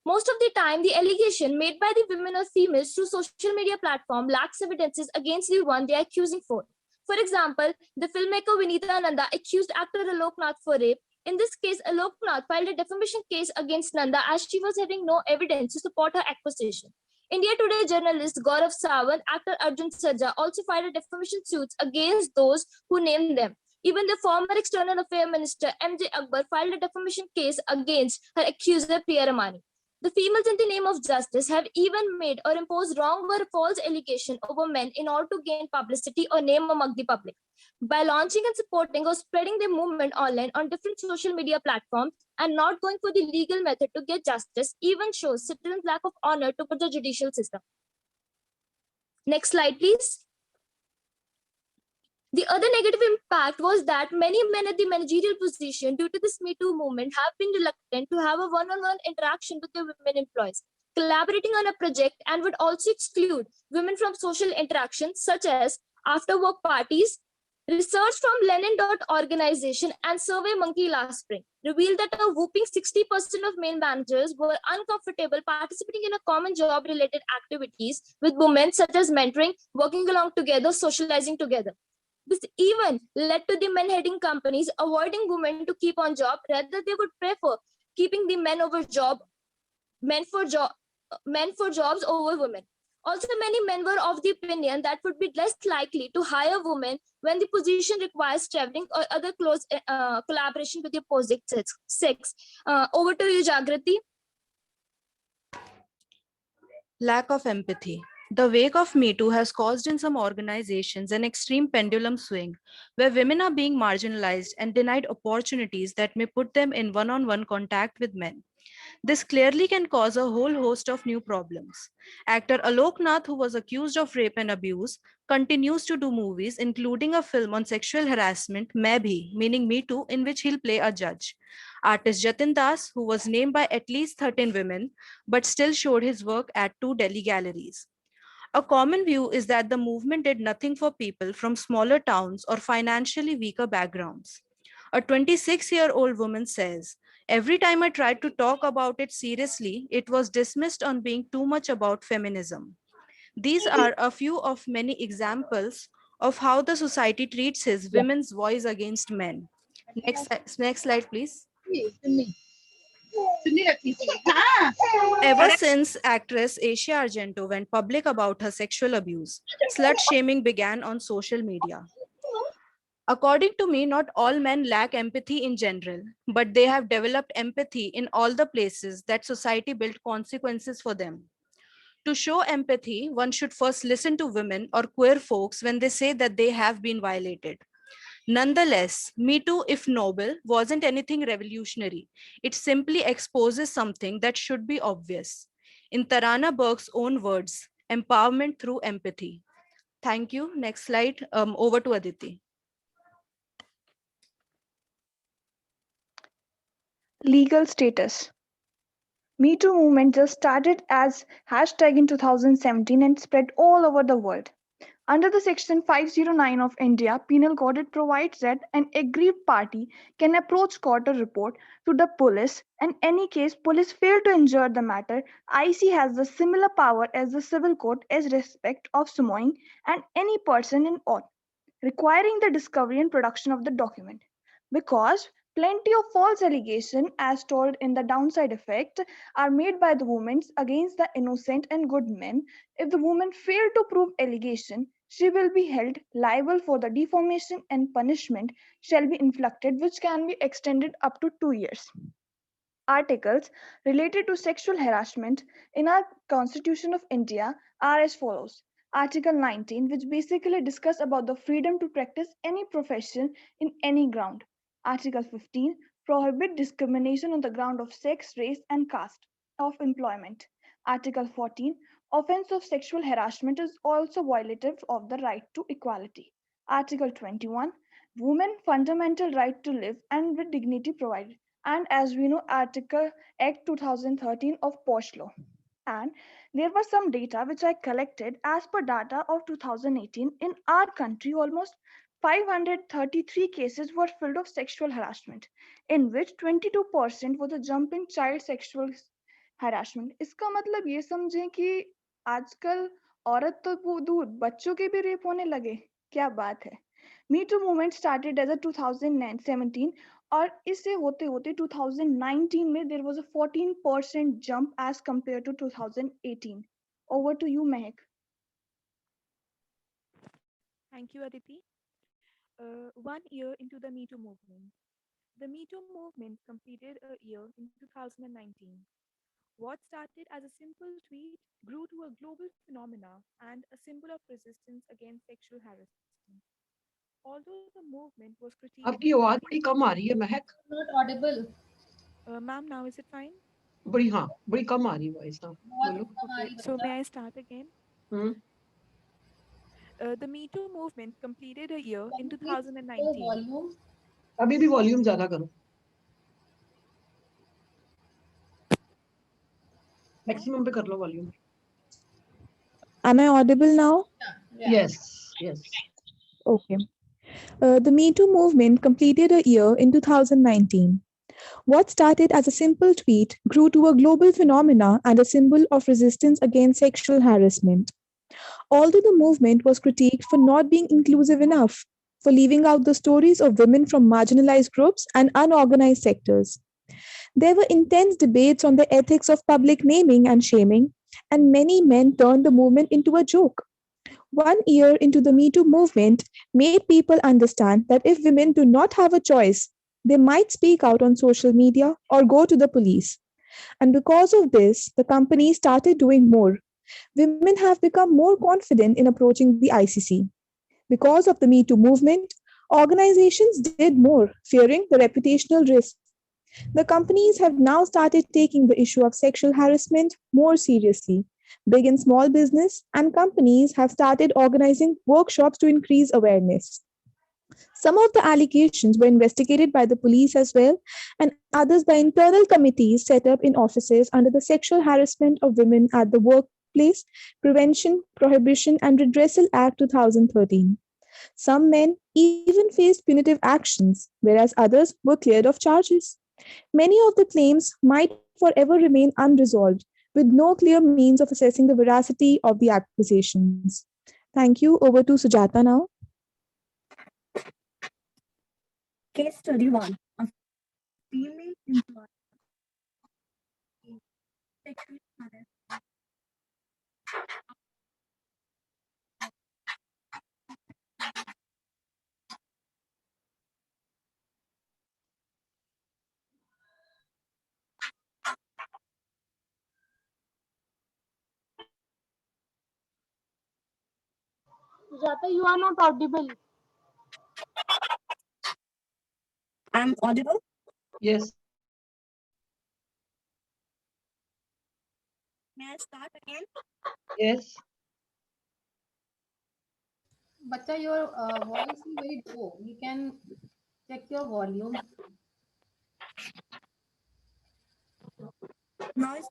S4: Most of the time, the allegation made by the women or females through social media platform lacks evidences against the one they are accusing for. For example, the filmmaker Vinita Nanda accused actor Alok Nath for rape. In this case, Alok Nath filed a defamation case against Nanda as she was having no evidence to support her accusation. India Today journalist Gaurav Sawant, actor Arjun Sarja also filed a defamation suits against those who named them. Even the former External Affairs Minister MJ Akbar filed a defamation case against her accuser Priya Ramani. The females in the name of justice have even made or imposed wrong or false allegation over men in order to gain publicity or name among the public. By launching and supporting or spreading their movement online on different social media platforms and not going for the legal method to get justice even shows citizens' lack of honor toward the judicial system. Next slide, please. The other negative impact was that many men at the managerial position due to this Me Too movement have been reluctant to have a one-on-one interaction with their women employees, collaborating on a project, and would also exclude women from social interactions such as after-work parties. Research from Lenin.org organization and SurveyMonkey last spring revealed that a whooping 60% of male managers were uncomfortable participating in a common job-related activities with women such as mentoring, working along together, socializing together. This even led to the men heading companies avoiding women to keep on job. Rather, they would prefer keeping the men for jobs over women. Also, many men were of the opinion that would be less likely to hire women when the position requires traveling or other close collaboration with the opposite sex. Over to you, Jagrati.
S2: Lack of empathy. The wake of Me Too has caused in some organizations an extreme pendulum swing where women are being marginalized and denied opportunities that may put them in one-on-one contact with men. This clearly can cause a whole host of new problems. Actor Alok Nath, who was accused of rape and abuse, continues to do movies, including a film on sexual harassment, Main Bhi, meaning Me Too, in which he'll play a judge. Artist Jatin Das, who was named by at least 13 women, but still showed his work at 2 Delhi galleries. A common view is that the movement did nothing for people from smaller towns or financially weaker backgrounds. A 26-year-old woman says, "Every time I tried to talk about it seriously, it was dismissed on being too much about feminism." These are a few of many examples of how the society treats his women's voice against men. Next slide, please. Ever since actress Asia Argento went public about her sexual abuse, slut shaming began on social media. According to me, not all men lack empathy in general, but they have developed empathy in all the places that society built consequences for them. To show empathy, one should first listen to women or queer folks when they say that they have been violated. Nonetheless, Me Too, if noble, wasn't anything revolutionary. It simply exposes something that should be obvious. In Tarana Burke's own words, empowerment through empathy. Thank you. Next slide. Over to Aditi.
S10: Legal status. Me Too movement just started as hashtag in 2017 and spread all over the world. Under the Section 509 of India Penal Code, it provides that an aggrieved party can approach court or report to the police, and any case police fail to injure the matter, IC has the similar power as the civil court as respect of summoning and any person in ought, requiring the discovery and production of the document. Because plenty of false allegations, as told in the downside effect, are made by the women against the innocent and good men. If the woman failed to prove allegation, she will be held liable for the defamation, and punishment shall be inflicted, which can be extended up to 2 years. Articles related to sexual harassment in our Constitution of India are as follows. Article 19, which basically discuss about the freedom to practice any profession in any ground. Article 15, prohibit discrimination on the ground of sex, race, and caste of employment. Article 14, offense of sexual harassment is also violative of the right to equality. Article 21, women fundamental right to live and with dignity provided. And as we know, Article Act 2013 of Posh Law. And there were some data which I collected. As per data of 2018, in our country, almost 533 cases were filled of sexual harassment, in which 22% was a jump in child sexual harassment. इसका मतलब ये समझें कि आजकल औरत तो दूर बच्चों के भी रेप होने लगे. क्या बात है. Me Too movement started as a 2017 और इससे होते होते 2019 में there was a 14% jump as compared to 2018. Over to you, Mehak.
S9: Thank you, Aditi. 1 year into the Me Too movement. The Me Too movement completed a year in 2019. What started as a simple tweet grew to a global phenomena and a symbol of resistance against sexual harassment. Although the movement was critiqued.
S14: आपकी आवाज बड़ी कम आ रही है महक.
S12: Not audible.
S9: Ma'am, now is it fine?
S14: बड़ी कम आ रही है voice ना. बोलो.
S9: So may I start again?
S14: Hmm.
S9: The Me Too movement completed a year in 2019.
S14: अभी भी वॉल्यूम ज्यादा करो. मैक्सिमम पे कर low volume.
S16: Am I audible now?
S14: Yes. Yes.
S16: Okay. The Me Too movement completed a year in 2019. What started as a simple tweet grew to a global phenomena and a symbol of resistance against sexual harassment. Although the movement was critiqued for not being inclusive enough, for leaving out the stories of women from marginalized groups and unorganized sectors, there were intense debates on the ethics of public naming and shaming, and many men turned the movement into a joke. 1 year into the Me Too movement made people understand that if women do not have a choice, they might speak out on social media or go to the police. And because of this, the companies started doing more. Women have become more confident in approaching the ICC. Because of the Me Too movement, organizations did more, fearing the reputational risk. The companies have now started taking the issue of sexual harassment more seriously. Big and small business and companies have started organizing workshops to increase awareness. Some of the allegations were investigated by the police as well, and others by internal committees set up in offices under the Sexual Harassment of Women at the Workplace Workplace Prevention, Prohibition and Redressal Act 2013. Some men even faced punitive actions, whereas others were cleared of charges. Many of the claims might forever remain unresolved, with no clear means of assessing the veracity of the accusations. Thank you. Over to Sujata now.
S15: Case study 1. A female employee sexually harassed.
S5: Sujata, you are not audible.
S15: I'm audible?
S14: Yes.
S15: May I start again?
S14: Yes.
S12: Bacha, your voice is very low. You can check your volume.
S15: Noise.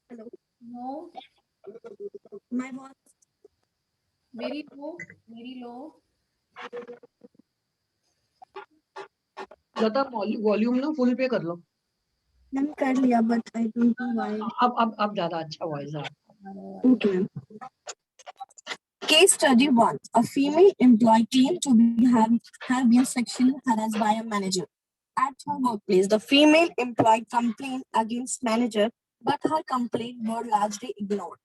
S15: Hello.
S12: No.
S15: My voice.
S12: Very low. Very low.
S14: ज्यादा volume ना full पे कर लो.
S15: मैंने कर लिया, but I don't know why.
S14: अब ज्यादा अच्छा voice uh.
S15: Okay, ma'am. Case study 1. A female employee claimed to have been sexually harassed by a manager. At her workplace, the female employee complained against manager, but her complaints were largely ignored.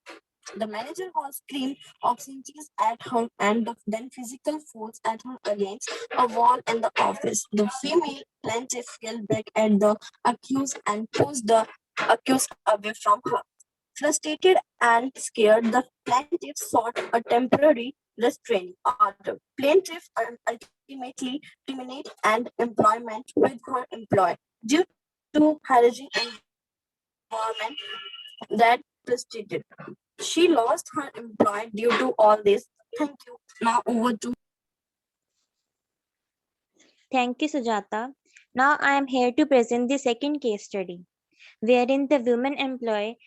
S15: The manager was screamed obscenities at her and then physical force at her against a wall in the office. The female plaintiff yelled back at the accused and pushed the accused away from her. Frustrated and scared, the plaintiff sought a temporary restraining order. Plaintiff ultimately terminated an employment with her employer due to harassing environment that persisted. She lost her employment due to all this. Thank you. Now over to.
S17: Thank you, Sujata. Now I am here to present the second case study, wherein the woman employee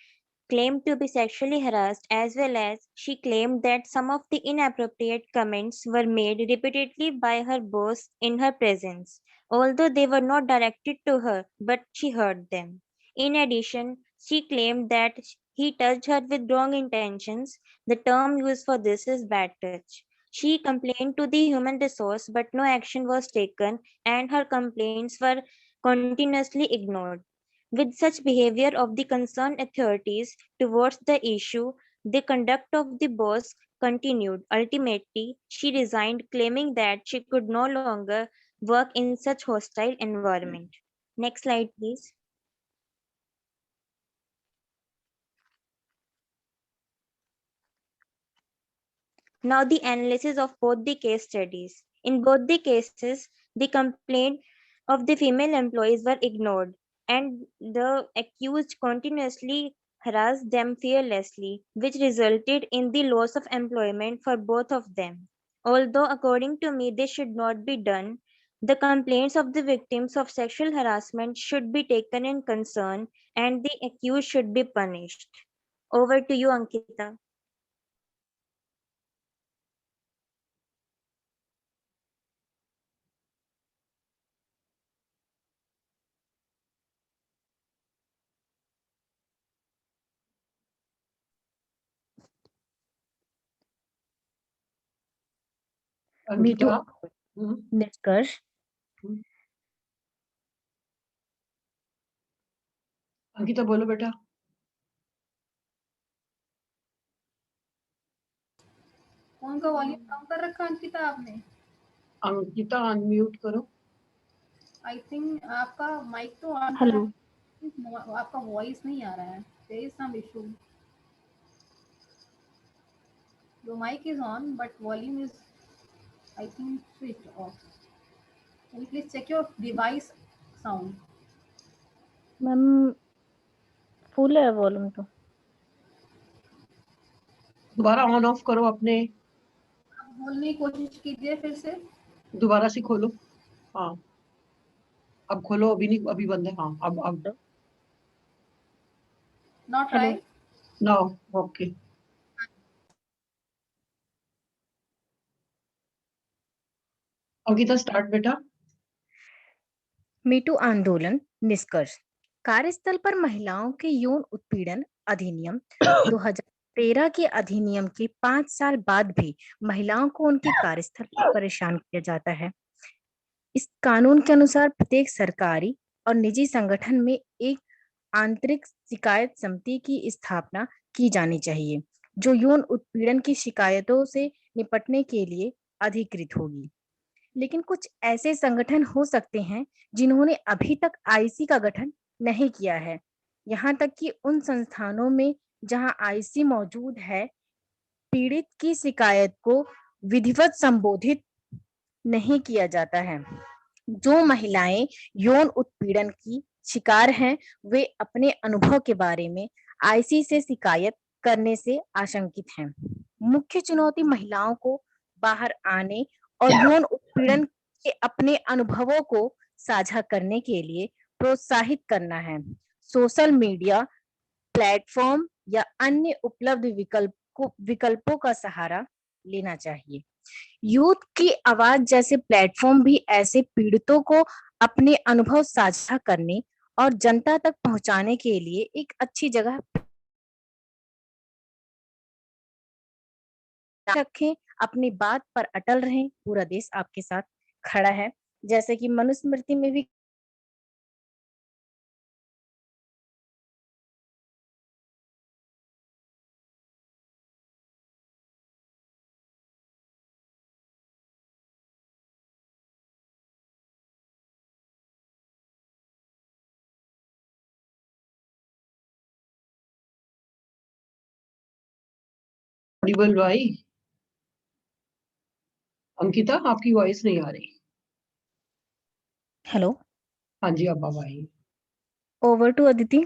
S17: claimed to be sexually harassed, as well as she claimed that some of the inappropriate comments were made repeatedly by her boss in her presence, although they were not directed to her, but she heard them. In addition, she claimed that he touched her with wrong intentions. The term used for this is bad touch. She complained to the human resource, but no action was taken, and her complaints were continuously ignored. With such behavior of the concerned authorities towards the issue, the conduct of the boss continued. Ultimately, she resigned, claiming that she could no longer work in such hostile environment. Next slide, please. Now the analysis of both the case studies. In both the cases, the complaint of the female employees were ignored, and the accused continuously harassed them fearlessly, which resulted in the loss of employment for both of them. Although, according to me, this should not be done, the complaints of the victims of sexual harassment should be taken in concern and the accused should be punished. Over to you, Ankita.
S19: Me too.
S14: Hmm.
S19: Nishkarsh.
S14: Ankita बोलो बेटा.
S12: Phone का volume कम कर रखा अंकिता आपने.
S14: Ankita unmute करो.
S12: I think आपका mic तो on है.
S19: Hello.
S12: आपका वॉइस नहीं आ रहा है. There is some issue. Your mic is on, but volume is, I think, switched off. Can you please check your device sound?
S19: Ma'am full है वॉल्यूम तो.
S14: दोबारा ऑन ऑफ करो अपने.
S12: बोलने की कोशिश कीजिए फिर से.
S14: दोबारा से खोलो. हाँ. अब खोलो. अभी नहीं, अभी बंद है. हाँ. अब
S12: Now try.
S14: Now, okay. Ankita start बेटा.
S20: मीटू आंदोलन निष्कर्ष। कार्यस्थल पर महिलाओं के यौन उत्पीड़न अधिनियम 2013 के अधिनियम के 5 साल बाद भी महिलाओं को उनके कार्यस्थल पर परेशान किया जाता है। इस कानून के अनुसार प्रत्येक सरकारी और निजी संगठन में एक आंतरिक शिकायत समिति की स्थापना की जानी चाहिए, जो यौन उत्पीड़न की शिकायतों से निपटने के लिए अधिकृत होगी। लेकिन कुछ ऐसे संगठन हो सकते हैं जिन्होंने अभी तक आईसी का गठन नहीं किया है। यहाँ तक कि उन संस्थानों में जहाँ आईसी मौजूद है, पीड़ित की शिकायत को विधिवत संबोधित नहीं किया जाता है। जो महिलाएं यौन उत्पीड़न की शिकार हैं, वे अपने अनुभव के बारे में आईसी से शिकायत करने से आशंकित हैं। मुख्य चुनौती महिलाओं को बाहर आने और यौन उत्पीड़न के अपने अनुभवों को साझा करने के लिए प्रोत्साहित करना है। सोशल मीडिया प्लेटफॉर्म या अन्य उपलब्ध विकल्पों का सहारा लेना चाहिए। यूथ की आवाज जैसे प्लेटफॉर्म भी ऐसे पीड़ितों को अपने अनुभव साझा करने और जनता तक पहुंचाने के लिए एक अच्छी जगह रखें। अपनी बात पर अटल रहें, पूरा देश आपके साथ खड़ा है। जैसे कि मनुस्मृति में भी
S14: ऑडिबल भाई. अंकिता आपकी वॉइस नहीं आ रही.
S20: हेलो.
S14: हाँ जी अब I.
S20: Over to Aditi.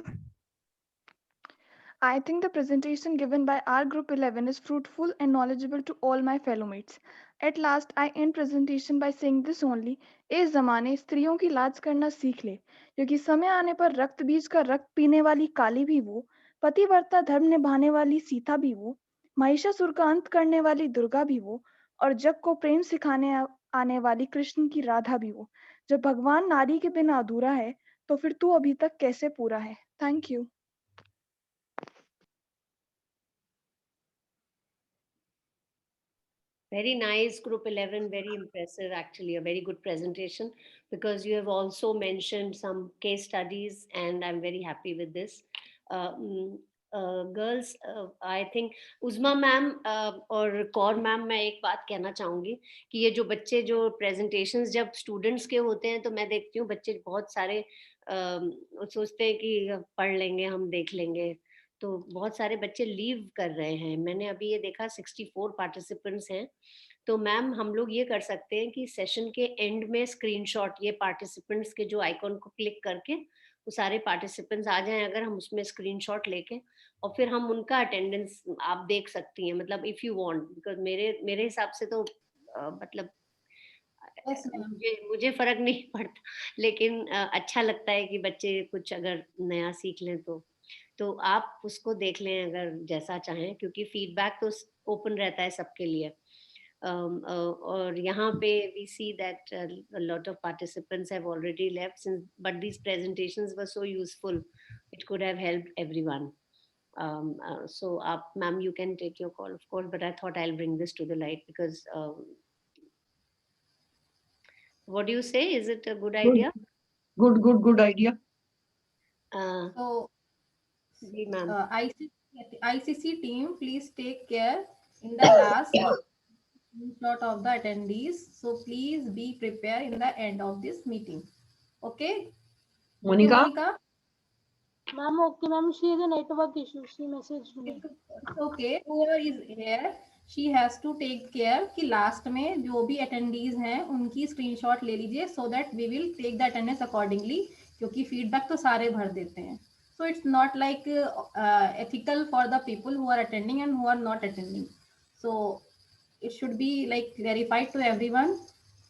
S10: I think the presentation given by our group 11 is fruitful and knowledgeable to all my fellow mates. At last, I end presentation by saying this only: इस जमाने स्त्रियों की लाज करना सीख ले, क्योंकि समय आने पर रक्त बीज का रक्त पीने वाली काली भी वो, पतिव्रता धर्म निभाने वाली सीता भी वो, महिषासुर का अंत करने वाली दुर्गा भी वो, और जग को प्रेम सिखाने आने वाली कृष्ण की राधा भी वो। जब भगवान नारी के बिना अधूरा है, तो फिर तू अभी तक कैसे पूरा है? Thank you.
S7: Very nice, Group 11, very impressive, actually, a very good presentation, because you have also mentioned some case studies, and I'm very happy with this. Girls, I think उज़मा ma'am और कौर मैम, मैं एक बात कहना चाहूँगी कि ये जो बच्चे जो presentations जब students के होते हैं, तो मैं देखती हूँ बच्चे बहुत सारे सोचते हैं कि पढ़ लेंगे, हम देख लेंगे, तो बहुत सारे बच्चे लीव कर रहे हैं। मैंने अभी ये देखा 64 पार्टिसिपेंट्स हैं। तो मैम हम लोग ये कर सकते हैं कि सेशन के एंड में स्क्रीनशॉट, ये पार्टिसिपेंट्स के जो आइकॉन को क्लिक करके वो सारे पार्टिसिपेंट्स आ जाएं, अगर हम उसमें स्क्रीनशॉट लेके, और फिर हम उनका अटेंडेंस आप देख सकती हैं, मतलब इफ यू वांट, बिकॉज मेरे हिसाब से तो मतलब मुझे फर्क नहीं पड़ता, लेकिन अच्छा लगता है कि बच्चे कुछ अगर नया सीख लें तो आप उसको देख लें अगर जैसा चाहें, क्योंकि फीडबैक तो ओपन रहता है सबके लिए। और यहाँ पे we see that a lot of participants have already left, but these presentations were so useful, it could have helped everyone. So ma'am, you can take your call, of course, but I thought I'll bring this to the light because what do you say? Is it a good idea?
S14: Good idea.
S12: So, ICC team, please take care in the last screenshot of the attendees. So please be prepared in the end of this meeting. Okay?
S14: Monica?
S12: Okay, Monica?
S21: Ma'am, okay, ma'am. She has a network issue. She messaged me.
S12: Okay, whoever is here, she has to take care कि last में जो भी attendees हैं उनकी screenshot ले लीजिए, so that we will take the attendance accordingly, क्योंकि feedback तो सारे भर देते हैं. So it's not like ethical for the people who are attending and who are not attending. So it should be like clarified to everyone.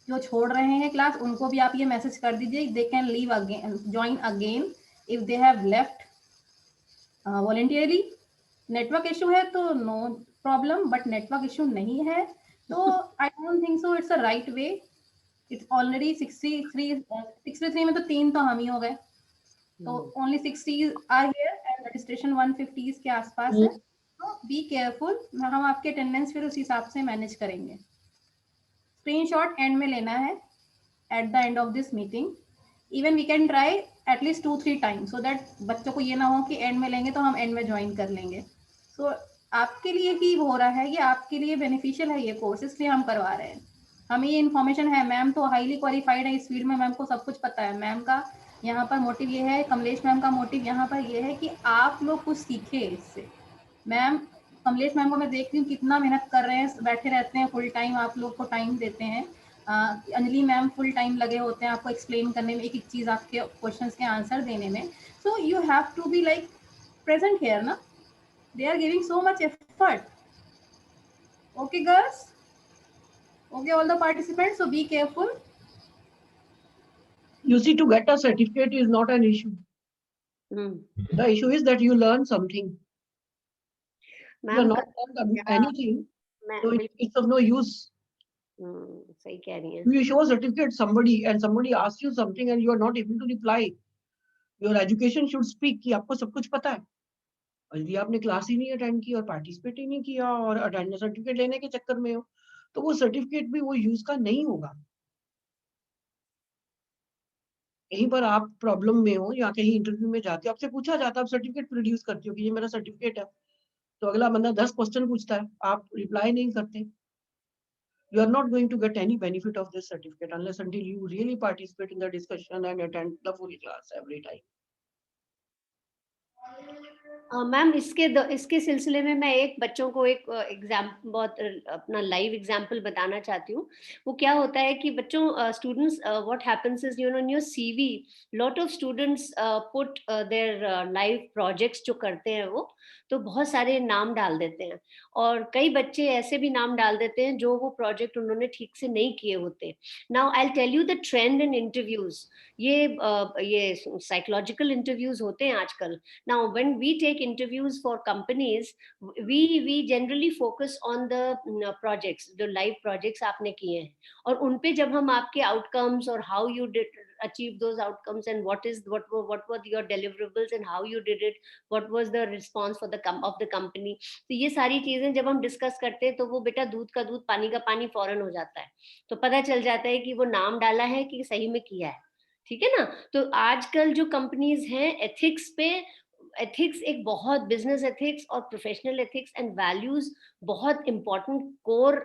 S12: जो छोड़ रहे हैं क्लास उनको भी आप ये मैसेज कर दीजिए, they can leave again, join again if they have left voluntarily, network issue है तो no problem, but network issue नहीं है तो I don't think so it's a right way. It's already 63 में तो 3 तो हम ही हो गए, तो only 60 are here and registration 150 के आसपास है. तो बी केयरफुल, हम आपके अटेंडेंस फिर उस हिसाब से मैनेज करेंगे. स्क्रीनशॉट एंड में लेना है at the end of this meeting. Even we can try at least 2-3 times so that बच्चों को ये ना हो कि एंड में लेंगे तो हम एंड में ज्वाइन कर लेंगे. सो आपके लिए ही हो रहा है, ये आपके लिए बेनिफिशियल है ये कोर्स, इसलिए हम करवा रहे हैं. हमें ये इन्फॉर्मेशन है, मैम तो हाईली क्वालिफाइड है इस फील्ड में, मैम को सब कुछ पता है. मैम का यहाँ पर मोटिव ये है, कमलेश मैम का मोटिव यहाँ पर ये है कि आप लोग कुछ सीखे इससे. मैम, कमलेश मैम को मैं देखती हूँ कितना मेहनत कर रहे हैं, बैठे रहते हैं फुल टाइम, आप लोग को टाइम देते हैं. अंजलि मैम फुल टाइम लगे होते हैं आपको एक्सप्लेन करने में, एक एक चीज आपके क्वेश्चंस के आंसर देने में. So you have to be like present here ना. They are giving so much effort. Okay girls, okay all the participants, so be careful.
S14: You see, to get a certificate is not an issue. The issue is that you learn something. You are not learned anything, so it's of no use.
S7: सही कह रही हैं.
S14: You show a certificate somebody and somebody asks you something and you are not able to reply. Your education should speak कि आपको सब कुछ पता है. और यदि आपने क्लास ही नहीं अटेंड की और पार्टिसिपेट ही नहीं किया और अटेंडेंस सर्टिफिकेट लेने के चक्कर में हो, तो वो सर्टिफिकेट भी वो यूज का नहीं होगा. कहीं पर आप प्रॉब्लम में हो या कहीं इंटरव्यू में जाते हो, आपसे पूछा जाता है, आप सर्टिफिकेट प्रोड्यूस करते हो कि ये मेरा सर्टिफिकेट है, तो अगला बंदा 10 क्वेश्चन पूछता है, आप रिप्लाई नहीं करते. You are not going to get any benefit of this certificate unless until you really participate in the discussion and attend the full class every time.
S7: Ma'am, इसके सिलसिले में मैं एक बच्चों को एक एग्जाम्पल, बहुत अपना लाइव एग्जाम्पल बताना चाहती हूँ. वो क्या होता है कि बच्चों, students, what happens is, you know, in your CV lot of students put there live projects जो करते हैं वो, तो बहुत सारे नाम डाल देते हैं. और कई बच्चे ऐसे भी नाम डाल देते हैं जो वो प्रोजेक्ट उन्होंने ठीक से नहीं किए होते. Now I will tell you the trend in interviews. ये साइकोलॉजिकल इंटरव्यूज होते हैं आजकल. Now, when we take interviews for companies, we generally focus on the projects, जो live projects आपने किए हैं, और उन पे जब हम आपके outcomes और how you did achieve those outcomes and what were your deliverables and how you did it, what was the response for of the company, तो ये सारी चीजें जब हम डिस्कस करते हैं तो वो बेटा दूध का दूध पानी का पानी फौरन हो जाता है. तो पता चल जाता है कि वो नाम डाला है कि सही में किया है. ठीक है ना. तो आजकल जो कंपनीज हैं, एथिक्स एक बहुत, बिजनेस एथिक्स और प्रोफेशनल एथिक्स एंड वैल्यूज बहुत इंपॉर्टेंट कोर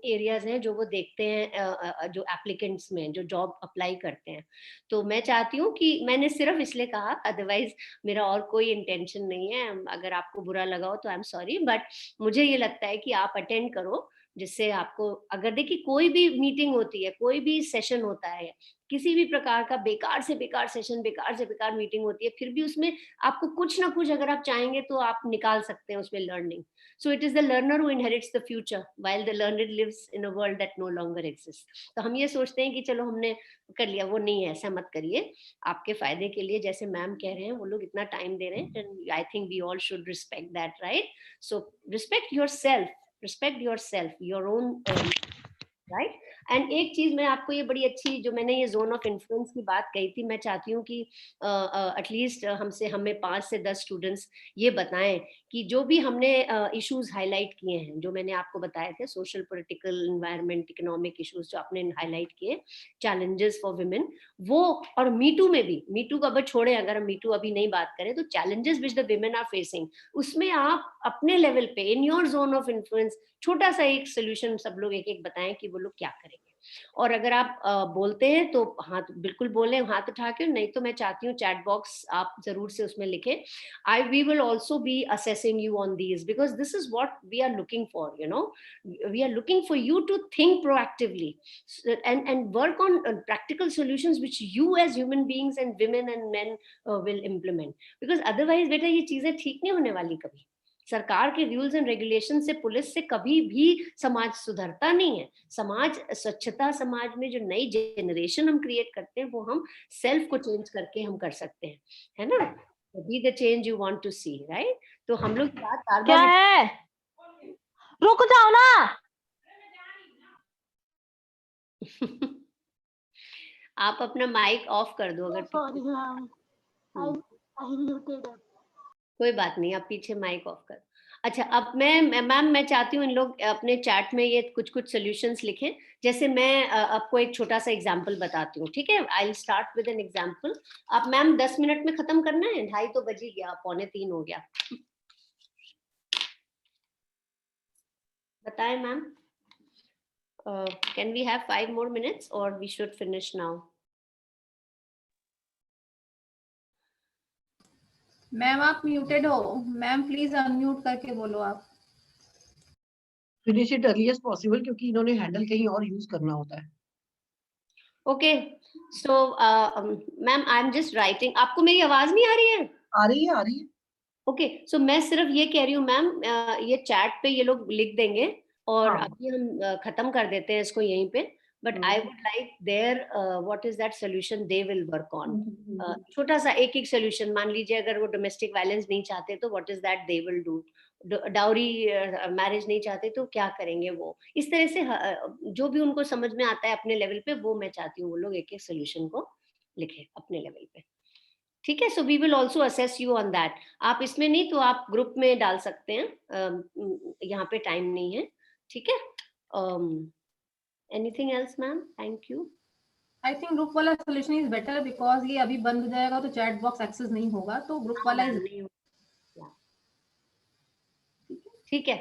S7: एरियाज हैं जो वो देखते हैं जो एप्लीकेंट्स में, जो जॉब अप्लाई करते हैं. तो मैं चाहती हूँ कि, मैंने सिर्फ इसलिए कहा, अदरवाइज मेरा और कोई इंटेंशन नहीं है. अगर आपको बुरा लगा हो तो आई एम सॉरी, बट मुझे ये लगता है कि आप अटेंड करो, जिससे आपको, अगर देखिए कोई भी मीटिंग होती है, कोई भी सेशन होता है, किसी भी प्रकार का बेकार से बेकार सेशन, बेकार से बेकार मीटिंग होती है, फिर भी उसमें आपको कुछ ना कुछ, अगर आप चाहेंगे तो आप निकाल सकते हैं उसमें learning. So it is the learner who inherits the future while the learner lives in a world that no longer exist. तो हम ये सोचते हैं कि चलो हमने कर लिया, वो नहीं है, ऐसा मत करिए. आपके फायदे के लिए, जैसे मैम कह रहे हैं, वो लोग इतना टाइम दे रहे हैं, and I think we all should respect that, right? So respect yourself, respect yourself, your own right. And एक चीज मैं आपको ये बड़ी अच्छी, जो मैंने ये जोन ऑफ इन्फ्लुएंस की बात कही थी, मैं चाहती हूँ कि एटलीस्ट हमें 5 से 10 स्टूडेंट्स ये बताएं कि जो भी हमने इश्यूज हाईलाइट किए हैं, जो मैंने आपको बताए थे, social, political, environment, economic issues जो आपने हाईलाइट किए, चैलेंजेस फॉर वुमेन, वो, और मीटू में भी, मीटू को अब छोड़े, अगर हम मीटू अभी नहीं बात करें, तो challenges which the women are facing, उसमें आप अपने लेवल पे, in your zone of influence, छोटा सा एक सोल्यूशन सब लोग एक एक बताएं कि वो लोग क्या करेंगे. और अगर आप बोलते हैं तो हाथ बिल्कुल बोलें, हाथ उठा के, नहीं तो मैं चाहती हूँ चैट बॉक्स आप जरूर से उसमें लिखें. we will also be assessing you on these, because this is what we are looking for, you know. We are looking for you to think proactively and work on practical solutions which you as human beings and women and men will implement, because otherwise बेटा ये चीजें ठीक नहीं होने वाली कभी. सरकार के रूल्स एंड रेगुलेशन से, पुलिस से कभी भी समाज सुधरता नहीं है. समाज, स्वच्छता समाज में जो नई जनरेशन हम क्रिएट करते हैं, वो हम सेल्फ को चेंज करके हम कर सकते हैं, है ना. be the change you want to see, right? तो हम लोग
S21: क्या है? रुक जाओ ना.
S7: आप अपना माइक ऑफ कर दो अगर
S21: Sorry ma'am. I muted it.
S7: कोई बात नहीं, आप पीछे माइक ऑफ कर. अच्छा, अब मैं चाहती हूँ इन लोग अपने चैट में ये कुछ सॉल्यूशंस लिखें. जैसे मैं आपको एक छोटा सा एग्जांपल बताती हूँ, ठीक है? I will start with an example. आप मैम 10 मिनट में खत्म करना है, 2:30 तो बज ही गया, 2:45 हो गया. बताएं ma'am. Can we have 5 more minutes or we should finish now?
S12: Ma'am आप म्यूटेड हो. मैम प्लीज अनम्यूट करके बोलो आप.
S14: Finish it early as possible, क्योंकि इन्होंने हैंडल कहीं और यूज करना होता है.
S7: Okay, so ma'am I am just writing. आपको मेरी आवाज नहीं आ रही है?
S14: आ रही है.
S7: ओके, सो मैं सिर्फ ये कह रही हूँ मैम, ये चैट पे ये लोग लिख देंगे और अभी हम खत्म कर देते हैं इसको यहीं पे. But I would like there what is that solution they will work on. छोटा सा एक सोल्यूशन. मान लीजिए अगर वो डोमेस्टिक वायलेंस नहीं चाहते तो what is that they will do. Dowry marriage नहीं चाहते तो क्या करेंगे वो. इस तरह से जो भी उनको समझ में आता है अपने लेवल पे, वो मैं चाहती हूँ वो लोग एक सोल्यूशन को लिखे अपने लेवल पे. ठीक है? So we will also assess you on that. आप इसमें नहीं तो आप ग्रुप में डाल सकते हैं, यहाँ पे टाइम नहीं है. ठीक है? Anything else ma'am? Thank you.
S12: I think group वाला सॉल्यूशन इज बेटर बिकॉज ये अभी बंद हो जाएगा तो चैट बॉक्स एक्सेस नहीं होगा, तो ग्रुप वाला इज
S7: ठीक है.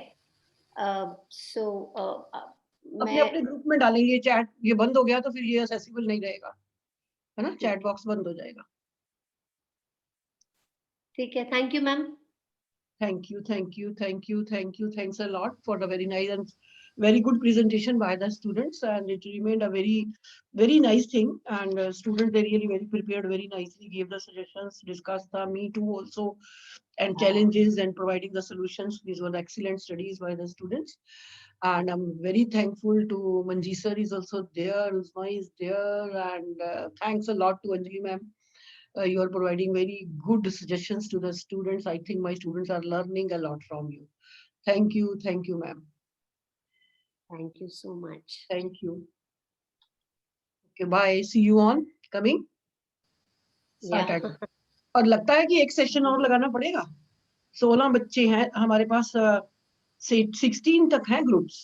S7: सो
S14: अपने ग्रुप में डालेंगे चैट. ये बंद हो गया तो फिर ये एक्सेसिबल नहीं रहेगा, है ना? चैट बॉक्स बंद हो जाएगा.
S7: ठीक है. Thank you ma'am.
S14: Thank you. Thanks a lot for the very nice and very good presentation by the students, and it remained a very nice thing. And students, they really very prepared, very nicely gave the suggestions, discussed the Me Too also, and challenges, and providing the solutions. These were the excellent studies by the students, and I'm very thankful to Manjeet sir is also there, Uzma is there, and thanks a lot to Anjali ma'am. You are providing very good suggestions to the students. I think my students are learning a lot from you. Thank you, ma'am.
S7: Thank you so much.
S14: Thank you. Okay, bye. See you on coming Saturday. और लगता है कि एक session और लगाना पड़ेगा. 16 बच्चे हैं हमारे पास, 16 तक हैं ग्रुप्स.